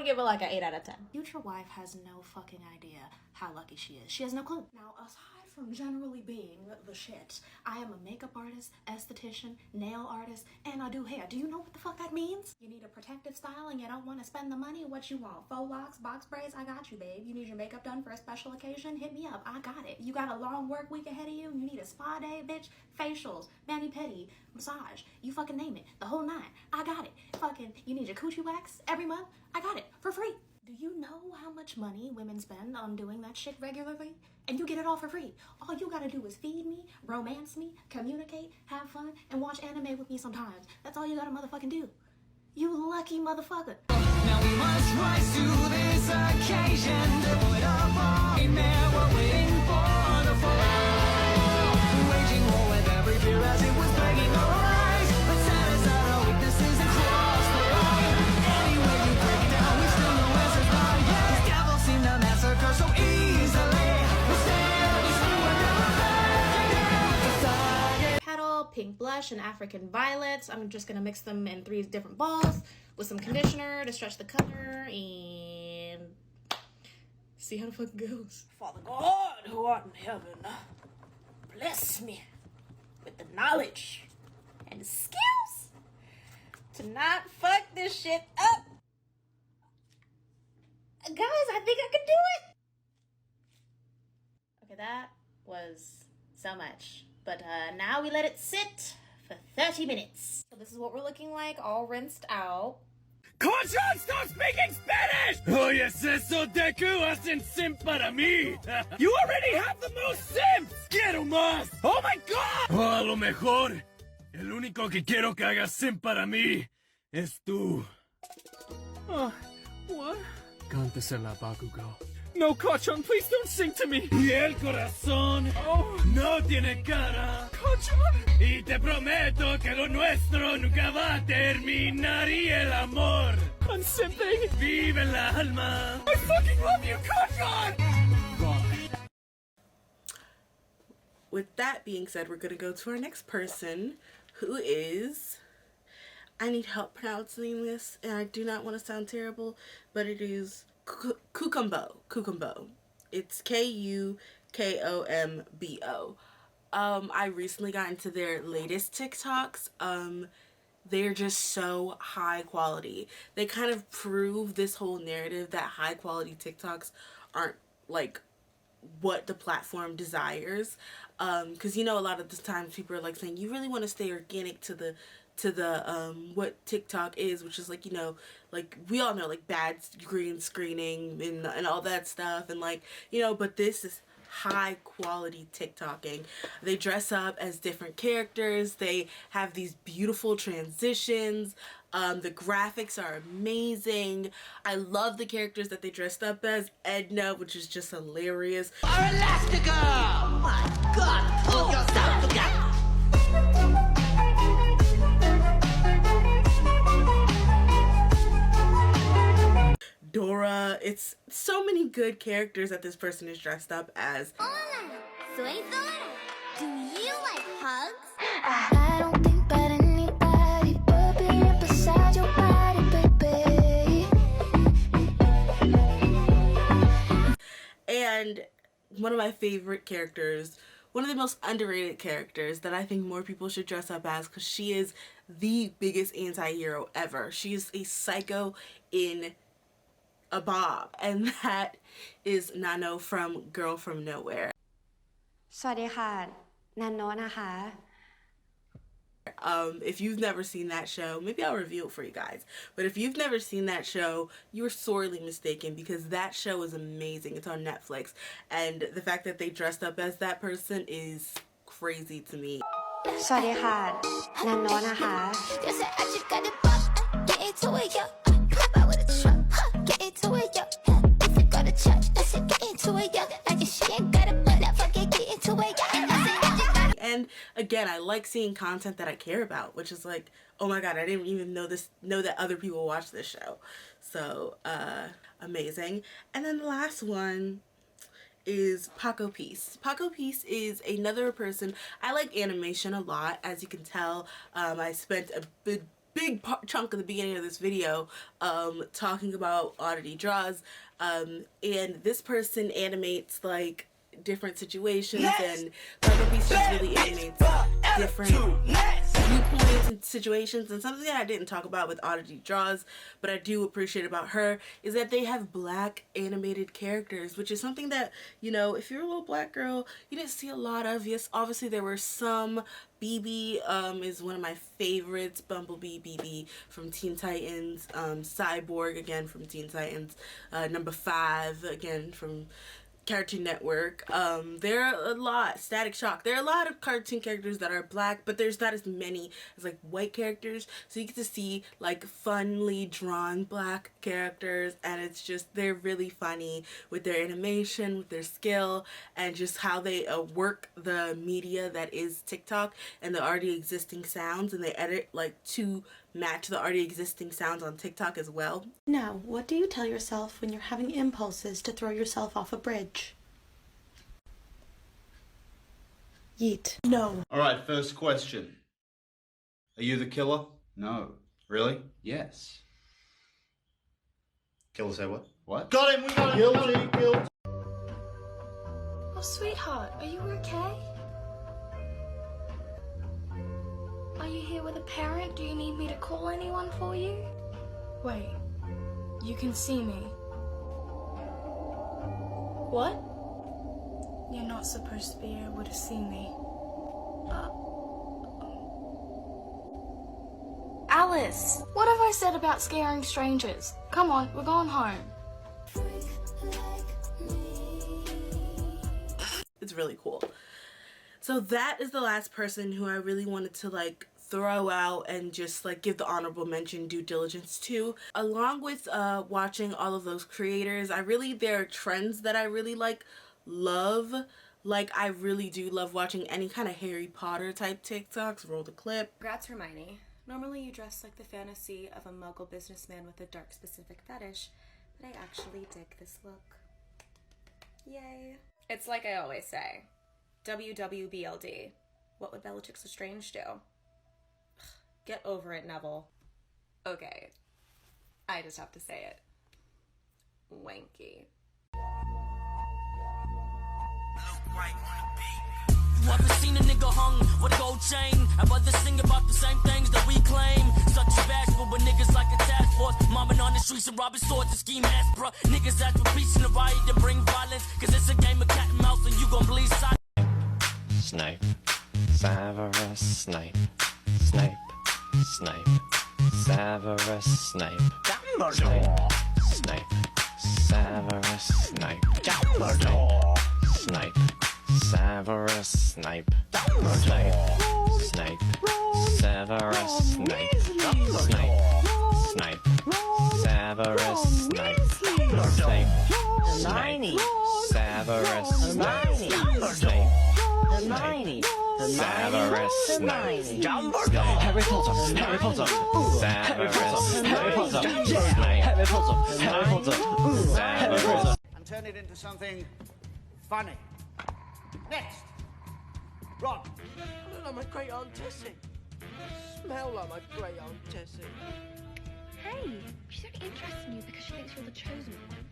give it like an 8 out of 10. Future wife has no fucking idea how lucky she is. She has no clue. Now, aside from generally being the shit, I am a makeup artist, esthetician, nail artist, and I do hair. Do you know what the fuck that means? You need a protective style and you don't want to spend the money? What you want? Faux locks, box braids? I got you, babe. You need your makeup done for a special occasion? Hit me up. I got it. You got a long work week ahead of you and you need a spa day, bitch? Facials, mani-pedi, massage. You fucking name it. The whole 9. I got it. Fucking, you need your coochie wax every month? I got it. For free. Do you know how much money women spend on doing that shit regularly? And you get it all for free. All you gotta do is feed me, romance me, communicate, have fun, and watch anime with me sometimes. That's all you gotta motherfucking do. You lucky motherfucker. Now we must rise to this occasion. Devoid of all, we're waiting for the fall. Waging war with every fear as it was begging to rise. But set aside our weaknesses and cross the line. Anyway you break it down, we still know answers by yet. These devils seem to massacre so easily. We stand, we're never backing down. Petal, pink blush, and African violets. I'm just gonna mix them in 3 different balls with some conditioner to stretch the color and see how the fuck it goes. Father God, who art in heaven, bless me with the knowledge and the skills to not fuck this shit up. Guys, I think I can do it. Okay, that was so much. But now we let it sit for 30 minutes. So this is what we're looking like, all rinsed out. Conchon, stop speaking Spanish! Oye, es eso de que hacen simp para mí. You already have the most simps! Quiero más! Oh my god! Oh, a lo mejor, el único que quiero que haga simp para mí es tú. What? Cántesela, Bakugo. No, Conchon, please don't sing to me. Y el corazón no tiene cara. Conchon! Y te prometo que lo nuestro nunca va a terminar y el amor. I'm simping. Vive el alma. I fucking love you, Conchon! With that being said, we're gonna go to our next person, who is, I need help pronouncing this, and I do not want to sound terrible, but it is Kukombo. Kukombo. It's Kukombo. I recently got into their latest TikToks. They're just so high quality. They kind of prove this whole narrative that high quality TikToks aren't like what the platform desires. Because you know, a lot of the times people are like saying you really want to stay organic to the what TikTok is, which is like, you know, like we all know, like bad green screening and all that stuff, and like, you know, but this is high quality TikToking. They dress up as different characters. They have these beautiful transitions. The graphics are amazing. I love the characters that they dressed up as. Edna, which is just hilarious. Our Elastigirl! Oh my god, pull yourself together! Dora. It's so many good characters that this person is dressed up as. Hola, soy Dora. Do you like hugs? I don't think about anybody but being beside your body, baby. And one of my favorite characters, one of the most underrated characters that I think more people should dress up as, because she is the biggest anti-hero ever. She is a psycho in a bob, and that is Nano from Girl From Nowhere. สวัสดีค่ะนันโนะนะคะ If you've never seen that show, maybe I'll review it for you guys, but if you've never seen that show, you're sorely mistaken, because that show is amazing. It's on Netflix, and the fact that they dressed up as that person is crazy to me. สวัสดีค่ะนันโนะนะคะ And again, I like seeing content that I care about, which is like, oh my god, I didn't even know that other people watch this show. So amazing. And then the last one is Paco.Peace. Paco.Peace is another person. I like animation a lot, as you can tell. I spent a big chunk of the beginning of this video talking about AudityDraws, and this person animates like different situations, and Paco.Peace just really animates different viewpoints and situations. And something that I didn't talk about with AudityDraws, but I do appreciate about her, is that they have black animated characters, which is something that, you know, if you're a little black girl, you didn't see a lot of. Yes, obviously there were some. BB is one of my favorites. Bumblebee, BB from Teen Titans. Cyborg, again, from Teen Titans. Number 5, again, from Cartoon Network. There are a lot. Static Shock. There are a lot of cartoon characters that are black, but there's not as many as like white characters. So you get to see like funly drawn black characters, and it's just, they're really funny with their animation, with their skill, and just how they work the media that is TikTok and the already existing sounds, and they edit like to match the already existing sounds on TikTok as well. Now, what do you tell yourself when you're having impulses to throw yourself off a bridge? Yeet. No. Alright, first question. Are you the killer? No. Really? Yes. Killer say what? What? Got him! We got him! Guilty! Oh, sweetheart, are you okay? Are you here with a parent? Do you need me to call anyone for you? Wait, you can see me. What? You're not supposed to be able to see me. Alice! What have I said about scaring strangers? Come on, we're going home. It's really cool. So that is the last person who I really wanted to like throw out and just like give the honorable mention due diligence to. Along with watching all of those creators, there are trends that I really love. Like, I really do love watching any kind of Harry Potter type TikToks. Roll the clip. Congrats, Hermione. Normally you dress like the fantasy of a muggle businessman with a dark specific fetish, but I actually dig this look. Yay. It's like I always say. WWBLD. What would Bellatrix Lestrange do? Get over it, Neville. Okay. I just have to say it. Wanky. You ever seen a nigga hung with a gold chain? I'd rather sing about the same things that we claim. Such as bashful, but niggas like a task force. Mobbing on the streets and robbing stores to scheme ass, bruh. Niggas ask for peace and the riot to bring violence. Cause it's a game of cat and mouse and you gon' bleed silent. Snipe, Severus Snape, Snape, Snape, Severus Snape, Snape, Snape, Severus Snape, Dumbledore, Snape, Severus Snape, Snape, Snape, Severus Snape, Snape, Snape, Severus Snape, Snape, Snape, Severus Snape, Snape, Hermione, Severus Snape, Dumbledore, Harry Potter, Harry Potter, Severus, Harry Potter, Harry Potter, Harry Potter, Severus. And turn it into something funny. Next. Ron. I look like my great Aunt Tessie. Smell like my great Aunt Tessie. Hey, she's only interested in you because she thinks you're the chosen one.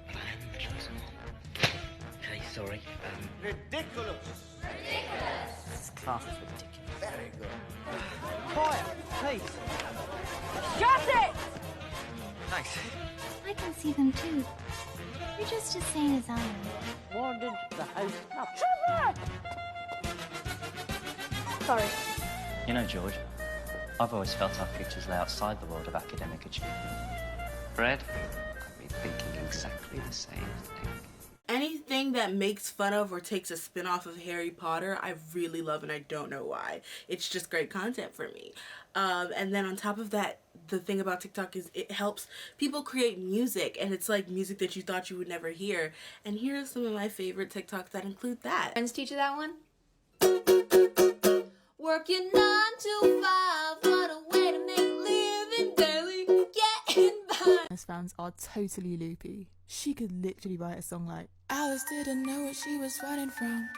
I'm the chosen one. Okay, sorry. Ridiculous. Ridiculous. This class is ridiculous. Very good. Quiet, please. Shut it! Thanks. I can see them too. You're just as sane as I am. Wandered the house up. Sorry. You know, George, I've always felt our futures lay outside the world of academic achievement. Fred, I've been thinking exactly the same thing. Anything that makes fun of or takes a spin-off of Harry Potter, I really love, and I don't know why. It's just great content for me. And then on top of that, the thing about TikTok is it helps people create music, and it's like music that you thought you would never hear. And here are some of my favorite TikToks that include that. Friends teach you that one? Working 9 to 5, what a way to make a living, barely getting by. Those fans are totally loopy. She could literally write a song like, Alice didn't know what she was running from.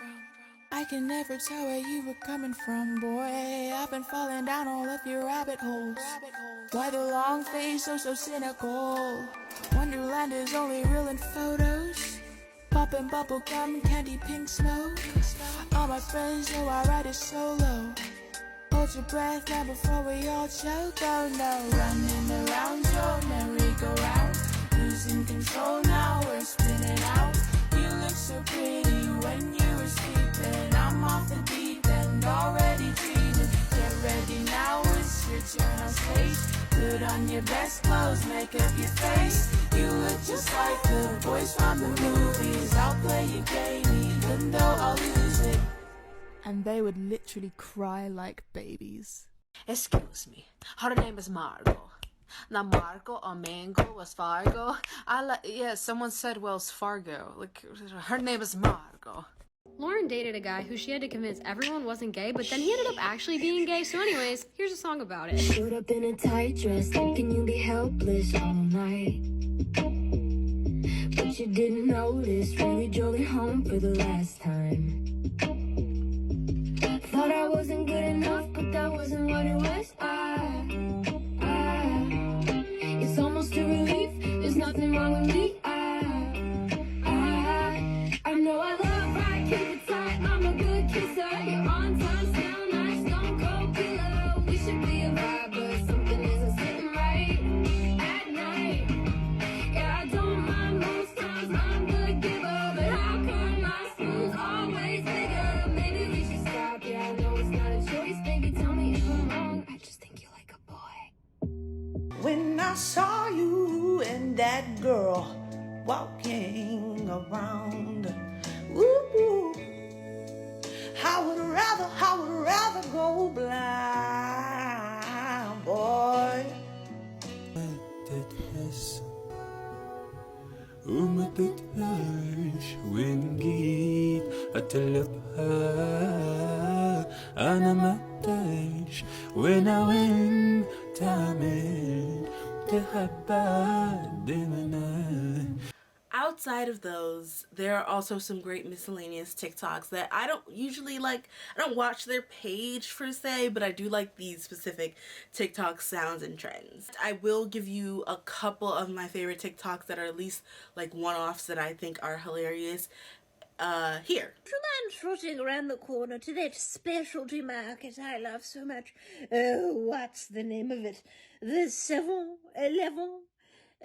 I can never tell where you were coming from, boy. I've been falling down all of your rabbit holes. Why the long face so cynical? Wonderland is only real in photos. Popping bubble gum, candy pink smoke. All my friends know I ride it solo. hold your breath now before we all choke. Oh no, running around your merry-go-round, losing control now, we're spinning out. You look so pretty when you were sleeping. I'm off the deep end, already dreaming. Get ready now, it's your turn on stage. Put on your best clothes, make up your face. You look just like the boys from the movies. I'll play your game even though I'll lose it. And they would literally cry like babies. Excuse me, her name is Margot. Now Margot or Mango was Fargo. Yeah, someone said Wells Fargo. Like, her name is Margot. Lauren dated a guy who she had to convince everyone wasn't gay, but then he ended up actually being gay. So anyways, here's a song about it. Showed up in a tight dress, thinking you'd be helpless all night. But you didn't notice, really drove it home for the last time. Thought I wasn't good enough, but that wasn't what it was. It's almost a relief, there's nothing wrong with me. I know I love right, keep it tight, I'm a good kisser. You're on time, sound nice, don't go killer. We should be a vibe, but something isn't sitting right at night. Yeah, I don't mind most times, I'm a good giver, but how come my spoon's always bigger? Maybe we should stop, yeah, I know it's not a choice. Baby, tell me if I'm wrong, I just think you like a boy. When I saw you and that girl walking around, ooh, I would rather go blind, boy. وما تتهاش وين جيت أطلبها أنا محتاج وين تعمل تحبها دمنا. Outside of those, there are also some great miscellaneous TikToks that I don't usually like. I don't watch their page per se, but I do like these specific TikTok sounds and trends. I will give you a couple of my favorite TikToks that are at least like one-offs that I think are hilarious. Here. Do you mind trotting around the corner to that specialty market I love so much? Oh, what's the name of it? The 7-Eleven?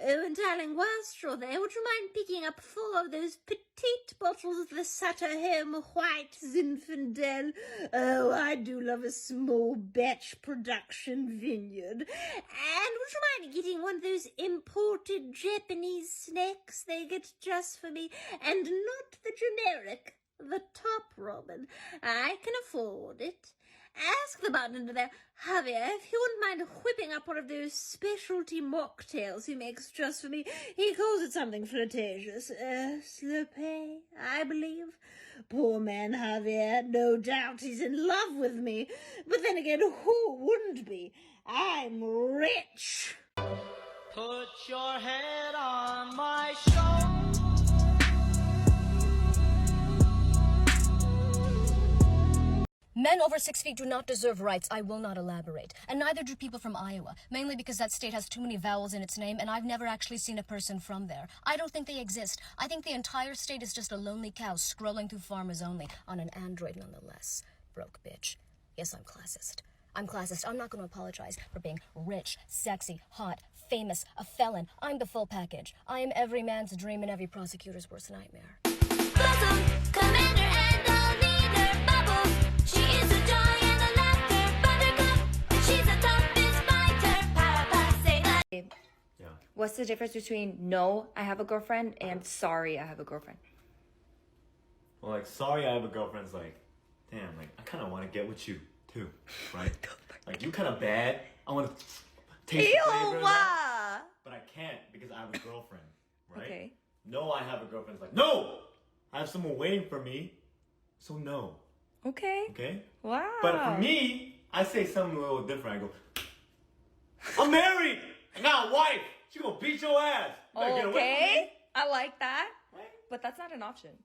Oh, and darling, whilst you're there, would you mind picking up 4 of those petite bottles of the Sutter Home White Zinfandel? Oh, I do love a small batch production vineyard. And would you mind getting one of those imported Japanese snacks they get just for me? And not the generic, the top Robin. I can afford it. Ask the bartender there, Javier, if he wouldn't mind whipping up one of those specialty mocktails he makes just for me. He calls it something flirtatious. Slurpee, I believe. Poor man Javier, no doubt he's in love with me. But then again, who wouldn't be? I'm rich. Put your head on my shoulder. Men over 6 feet do not deserve rights. I will not elaborate. And neither do people from Iowa, mainly because that state has too many vowels in its name, and I've never actually seen a person from there. I don't think they exist. I think the entire state is just a lonely cow scrolling through Farmers Only on an Android nonetheless. Broke bitch. Yes, I'm classist. I'm classist. I'm not going to apologize for being rich, sexy, hot, famous, a felon. I'm the full package. I am every man's dream and every prosecutor's worst nightmare. Blossom, commander and all leader, Bubbles. She is a joy and a laughter, Buttercup. She's a toughest fighter, Powerpuff, say that. Yeah. What's the difference between no, I have a girlfriend, and sorry, I have a girlfriend? Well, like, sorry I have a girlfriend's like, damn, like, I kind of want to get with you, too, right? Like, you kind of bad. I want to taste the flavor of that, but I can't because I have a girlfriend, right? Okay. No, I have a girlfriend's like, no! I have someone waiting for me, so no. Okay. Okay? Wow. But for me, I say something a little different. I go, I'm married! I got a wife! She gonna beat your ass! You better get away from me. Okay. I like that. Right? But that's not an option.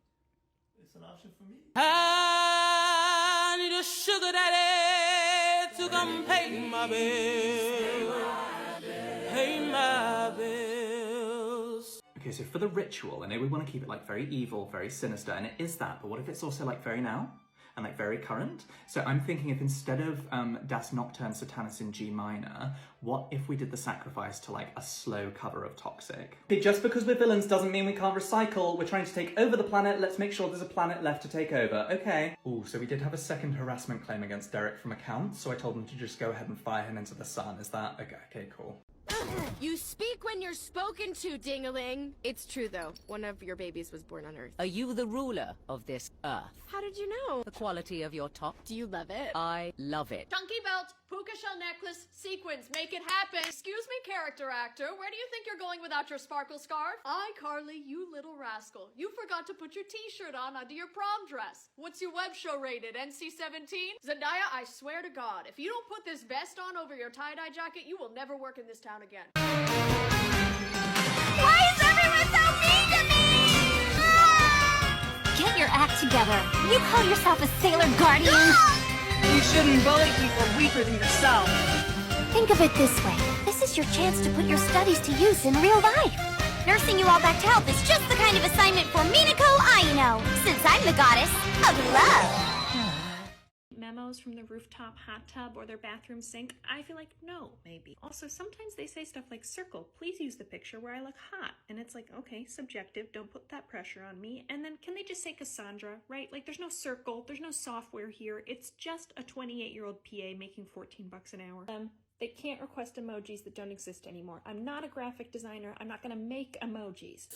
It's an option for me. I need a sugar daddy to come pay my bills. Pay my bills. Okay, so for the ritual, I know we want to keep it like very evil, very sinister, and it is that, but what if it's also like very now? and like very current. So I'm thinking if instead of Das Nocturne Satanas in G minor, what if we did the sacrifice to like a slow cover of Toxic? Okay, just because we're villains doesn't mean we can't recycle. We're trying to take over the planet. Let's make sure there's a planet left to take over. Okay. Ooh, so we did have a second harassment claim against Derek from accounts, so I told him to just go ahead and fire him into the sun. Is that okay? Okay, cool. You speak when you're spoken to, Dingaling. It's true, though. One of your babies was born on Earth. Are you the ruler of this Earth? How did you know? The quality of your top? Do you love it? I love it. Chunky belt, puka shell necklace, sequins, make it happen. Excuse me, character actor, where do you think you're going without your sparkle scarf? Carly, you little rascal. You forgot to put your t-shirt on under your prom dress. What's your web show rated, NC-17? Zendaya, I swear to God, if you don't put this vest on over your tie-dye jacket, you will never work in this town again. Why is everyone so mean to me? Get your act together. You call yourself a Sailor Guardian? You shouldn't bully people weaker than yourself. Think of it this way. This is your chance to put your studies to use in real life. Nursing you all back to health is just the kind of assignment for Minako Aino, since I'm the goddess of love. Memos from the rooftop hot tub or their bathroom sink? I feel like no, maybe. Also, sometimes they say stuff like, circle, please use the picture where I look hot. And it's like, okay, subjective, don't put that pressure on me. And then can they just say Cassandra, right? Like there's no circle, there's no software here. It's just a 28-year-old PA making $14 an hour. They can't request emojis that don't exist anymore. I'm not a graphic designer. I'm not gonna make emojis.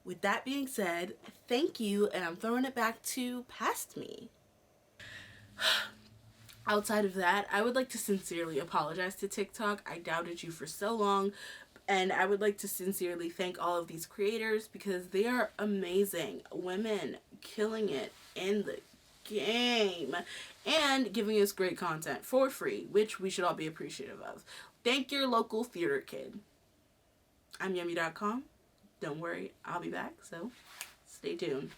With that being said, thank you, and I'm throwing it back to past me. Outside of that, I would like to sincerely apologize to TikTok. I doubted you for so long, and I would like to sincerely thank all of these creators because they are amazing women killing it in the game and giving us great content for free, which we should all be appreciative of. Thank your local theater kid. I'm Yummy.com. Don't worry, I'll be back, so stay tuned.